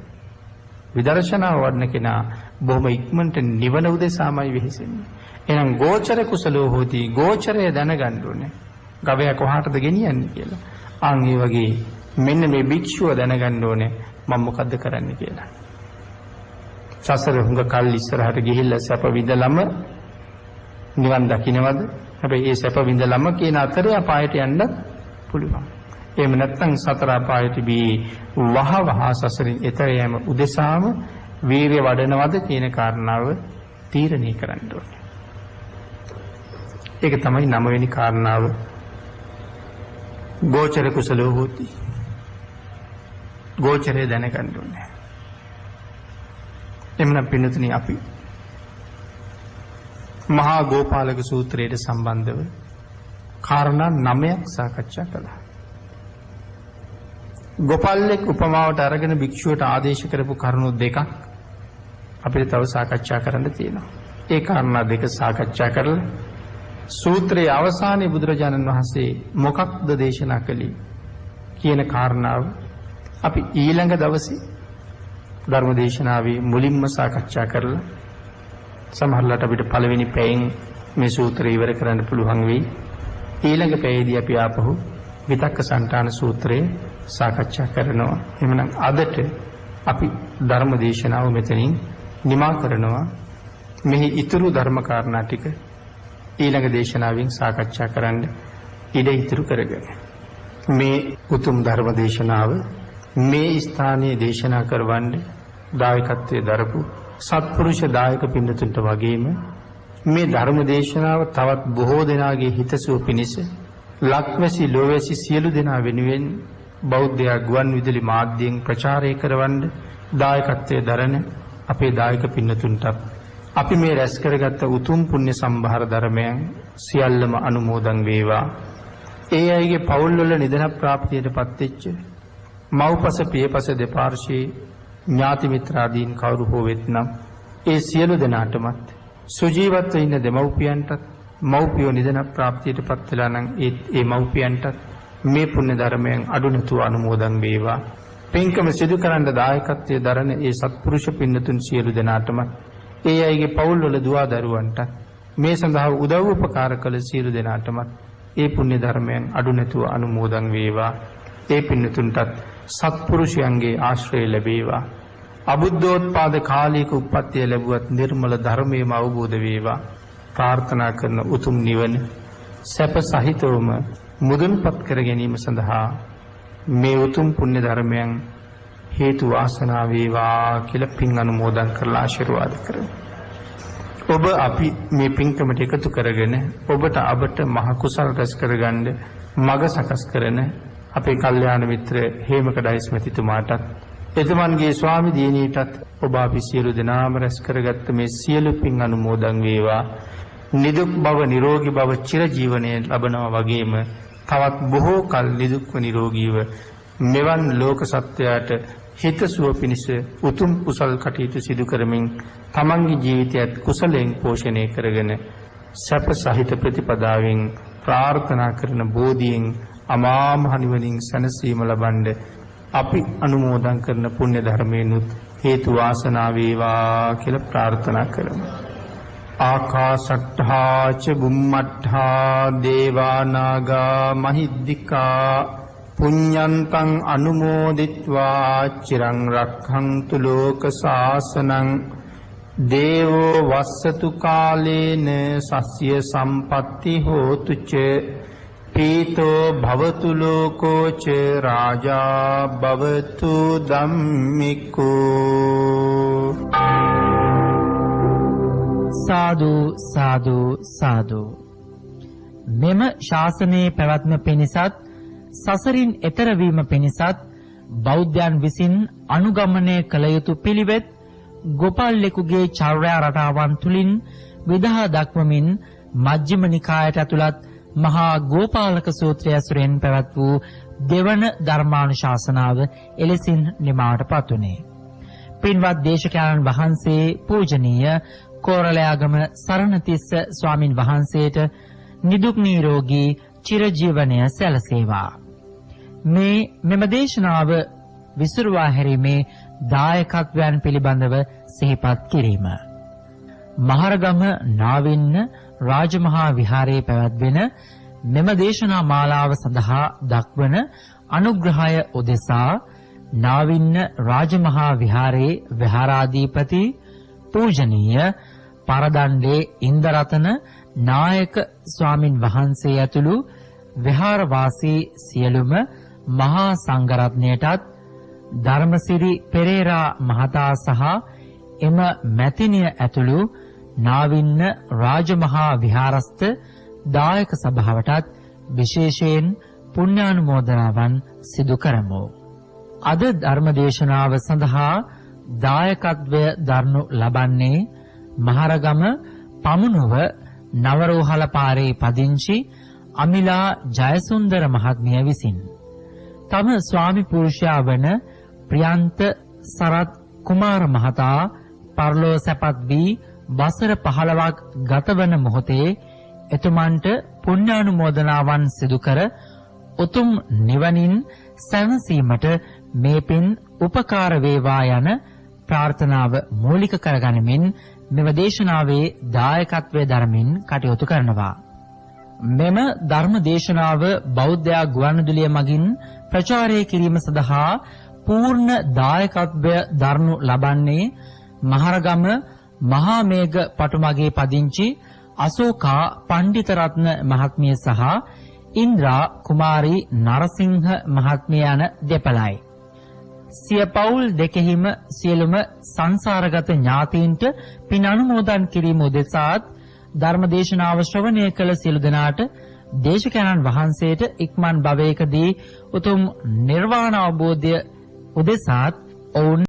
විදර්ශනාව වඩන කෙනා බොහොම ඉක්මනට නිවන උදෙසාමයි වෙහෙසෙන්නේ. එහෙනම් ගෝචර කුසලෝ හෝති ගෝචරය දැනගන්න ඕනේ. ගවයා කොහාටද ගෙනියන්නේ කියලා. ආන් ඒ වගේ මෙන්න මේ භික්ෂුව දැනගන්න ඕනේ මම මොකද්ද කරන්නේ කියලා. සසර හුඟ කල් ඉස්සරහට ගිහිල්ලා සැප විඳලම නිවන් දකින්නවද? හැබැයි ඒ සැප විඳලම කියන අතරේ අපායට යන්න පුළුවන්. එහෙම නැත්නම් සතර අපායට බී වහ සසරින් එතර යෑම උදෙසාම වීරිය වඩනවද කියන කාරණාව තීරණය කරන්න ඕනේ. ඒක තමයි 9 වෙනි කාරණාව. ගෝචර කුසලෝ හෝති. ගෝචරය දැනගන්න ඕනේ. එමනම් පින්නතුනි අපි මහා ගෝපාලක සූත්‍රයට සම්බන්ධව කාරණා 9ක් සාකච්ඡා කළා. ගෝපාලෙක් උපමාවට අරගෙන භික්ෂුවට ආදේශ කරපු කරුණු දෙකක් අපිට තව සාකච්ඡා කරන්න තියෙනවා. ඒ කාරණා දෙක සාකච්ඡා කරලා සූත්‍රයේ අවසානයේ බුදුරජාණන් වහන්සේ මොකක්ද දේශනා කළේ කියන කාරණාව අපි ඊළඟ දවසේ ධර්ම දේශනාවේ මුලින්ම සාකච්ඡා කරලා සමහරවිට අපිට පළවෙනි පැයෙන් මේ සූත්‍රය ඉවර කරන්න පුළුවන් වෙයි. ඊළඟ පැයේදී අපි ආපහු විතක්ක සන්තාන සූත්‍රය සාකච්ඡා කරනවා. එහෙනම් අදට අපි ධර්ම දේශනාව මෙතනින් නිමා කරනවා. මෙහි ඊතුරු ධර්ම කාරණා ටික ඊළඟ දේශනාවෙන් සාකච්ඡා කරන්න ඉඩ ඉතුරු කරගෙන මේ උතුම් ධර්ම දේශනාව මේ ස්ථානයේ දේශනා කරවන්නේ දායකත්වයේ දරපු සත්පුරුෂ දායක පින්තුන්ට වගේම මේ ධර්ම දේශනාව තවත් බොහෝ දෙනාගේ හිතසුව පිණිස ලක්වැසි ලෝවැසි සියලු දෙනා වෙනුවෙන් බෞද්ධ ගුවන් විදුලි මාධ්‍යයෙන් ප්‍රචාරය කරවන්න දායකත්වයේ දරන අපේ දායක පින්තුන්ට අපි මේ රැස් කරගත්ත උතුම් පුණ්‍ය සම්භාර ධර්මයන් සියල්ලම අනුමෝදන් වේවා. ඒ අයගේ පවුල් වල නිදන ප්‍රාප්තියටපත් වෙච්ච මව්පස පියපස දෙපාර්ශ්වයේ ඥාති මිත්‍රාදීන් කවුරු හෝ වෙත්නම් ඒ සියලු දෙනාටමත් සුජීවත්ව ඉන්න දෙමව්පියන්ටත් මව්පියෝ නිදන ප්‍රාප්තියටපත් වෙලා නම් ඒ මව්පියන්ටත් මේ පුණ්‍ය ධර්මයන් අඩු නැතුව අනුමෝදන් වේවා. පින්කම සිදු කරන්න දායකත්වයේ දරන ඒ සත්පුරුෂ පින්නතුන් සියලු දෙනාටමත් ඒ අයගේ පවුල් වල දුවා දරුවන්ට මේ සඳහා උදව් උපකාර කළ සියලු දෙනාටමත් ඒ පුණ්‍ය ධර්මයන් අඩු නැතුව අනුමෝදන් වේවා. ඒ පින්නතුන්ටත් සත්පුරුෂයන්ගේ ආශ්‍රය ලැබේවා. අබුද්ධෝත්පාද කාලයක උප්පත්තිය ලැබුවත් නිර්මල ධර්මයේම අවබෝධ වේවා. ප්‍රාර්ථනා කරන උතුම් නිවන සැප සහිතවම මුදුන්පත් කර ගැනීම සඳහා මේ උතුම් පුණ්‍ය ධර්මයන් හේතු වාසනා වේවා කියලා පින් අනුමෝදන් කරලා ආශිර්වාද කරමු. ඔබ අපි මේ පින්කමට එකතු කරගෙන ඔබට අපට මහ කුසල රැස් කරගන්න මඟ සකස් කරන අපේ කල්යාණ මිත්‍ර හේමකඩයිස් මැතිතුමාටත් එතුමන්ගේ ස්වාමි දිනීටත් ඔබ අපි සියලු දෙනාම රැස් කරගත්ත මේ සියලු පින් අනුමෝදන් වේවා. නිදුක් බව නිරෝගී බව චිරජීවනයේ ලබනවා වගේම තවත් බොහෝ කල් නිදුක්ව නිරෝගීව මෙවන් ලෝක සත්‍යයට හිතසුව පිණිස උතුම් කුසල් කටයුතු සිදු කරමින් තමන්ගේ ජීවිතයත් කුසලයෙන් පෝෂණය කරගෙන සැප සහිත ප්‍රතිපදාවෙන් ප්‍රාර්ථනා කරන බෝධියෙන් අමා මහ නිවනින් සැනසීම ලබන්න අපි අනුමෝදන් කරන පුණ්‍ය ධර්මයෙන්ුත් හේතු වාසනා වේවා කියලා ප්‍රාර්ථනා කරමු. ආකාශට්ඨා ච බුම්මට්ඨා දේවා නාග මහිද්దికා පුඤ්ඤන්තං අනුමෝදිත්වා චිරං රක්ඛන්තු ලෝක සාසනං දේවෝ වස්සතු කාලේන සස්ය සම්පatti හෝතු ච පීතෝ භවතු ලෝකෝ ච රාජා භවතු ධම්මිකෝ. සාදු සාදු සාදු. මෙම ශාසනයේ පැවැත්ම පිණිසත් සසරින් එතර වීම පිණිසත් බෞද්ධයන් විසින් අනුගමනය කළ යුතු පිළිවෙත් ගෝපාලෙකුගේ චර්යා රටාවන් තුලින් විදහා දක්වමින් මජ්ක්‍ධිම නිකායට ඇතුළත් මහා ගෝපාලක සූත්‍රය ඇසුරෙන් පැවැත් වූ දෙවන ධර්මානුශාසනාව එලෙසින් නිමාවටපත් වුණේ. පින්වත් දේශකයන්න් වහන්සේ පූජනීය කෝරළයාගම සරණතිස්ස ස්වාමින් වහන්සේට නිදුක් නිරෝගී චිරජීවනය සැලසේවා. මෙම දේශනාව විසුරුවා හැරීමේ දායකත්වයන් පිළිබඳව සිහිපත් කිරීම. මහරගම නාවින්න රාජමහා විහාරයේ පැවැත්වෙන මෙම දේශනා මාලාව සඳහා දක්වන අනුග්‍රහය උදෙසා නාවින්න රාජමහා විහාරයේ විහාරාධිපති පූජනීය පරදණ්ඩේ ඉන්දරතන නායක ස්වාමින් වහන්සේ ඇතුළු විහාරවාසී සියලුම මහා සංඝරත්නයටත් ධර්මසිරි පෙරේරා මහතා සහ එම මැතිනිය ඇතුළු නාවින්න රාජමහා විහාරස්ත දායක සභාවටත් විශේෂයෙන් පුණ්‍යානුමෝදනාවන් සිදු කරමු. අද ධර්මදේශනාව සඳහා දායකත්වය දරනු ලබන්නේ මහරගම පමුණුව නවරෝහල පාරේ පදිංචි අමිලා ජයසුන්දර මහත්මිය විසින් තම ස්වාමි පුරුෂයා වන ප්‍රියන්ත සරත් කුමාර මහතා පරලෝ සැපත් වී වසර 15ක් ගතවන මොහොතේ එතුමන්ට පුණ්‍යානුමෝදනාවන් සිදු කර උතුම් නිවනින් සැනසීමට මේ පින් උපකාර වේවා යන ප්‍රාර්ථනාව මූලික කරගනිමින් මෙම දේශනාවේ දායකත්වයේ දරමින් කටයුතු කරනවා. මෙම ධර්ම දේශනාව බෞද්ධ ගුවන්විදුලිය මගින් ප්‍රචාරය කිරීම සඳහා පූර්ණ දායකත්වය දරනු ලබන්නේ මහරගම මහා මේඝ පටුමගේ පදිංචි අශෝකා පණ්ඩිතරත්න මහත්මිය සහ ඉන්ද්‍රා කුමාරී නරසිංහ මහත්මිය යන දෙපළයි. සිය පවුල් දෙකෙහිම සියලුම සංසාරගත ඥාතීන්ට පින් අනුමෝදන් කිරීම උදෙසාත් ධර්මදේශනාව ශ්‍රවණය කළ සියලු දෙනාට දේශකයන්න් වහන්සේට ඉක්මන් භවයකදී උතුම් නිර්වාණ අවබෝධය උදෙසාත් ඔවුන්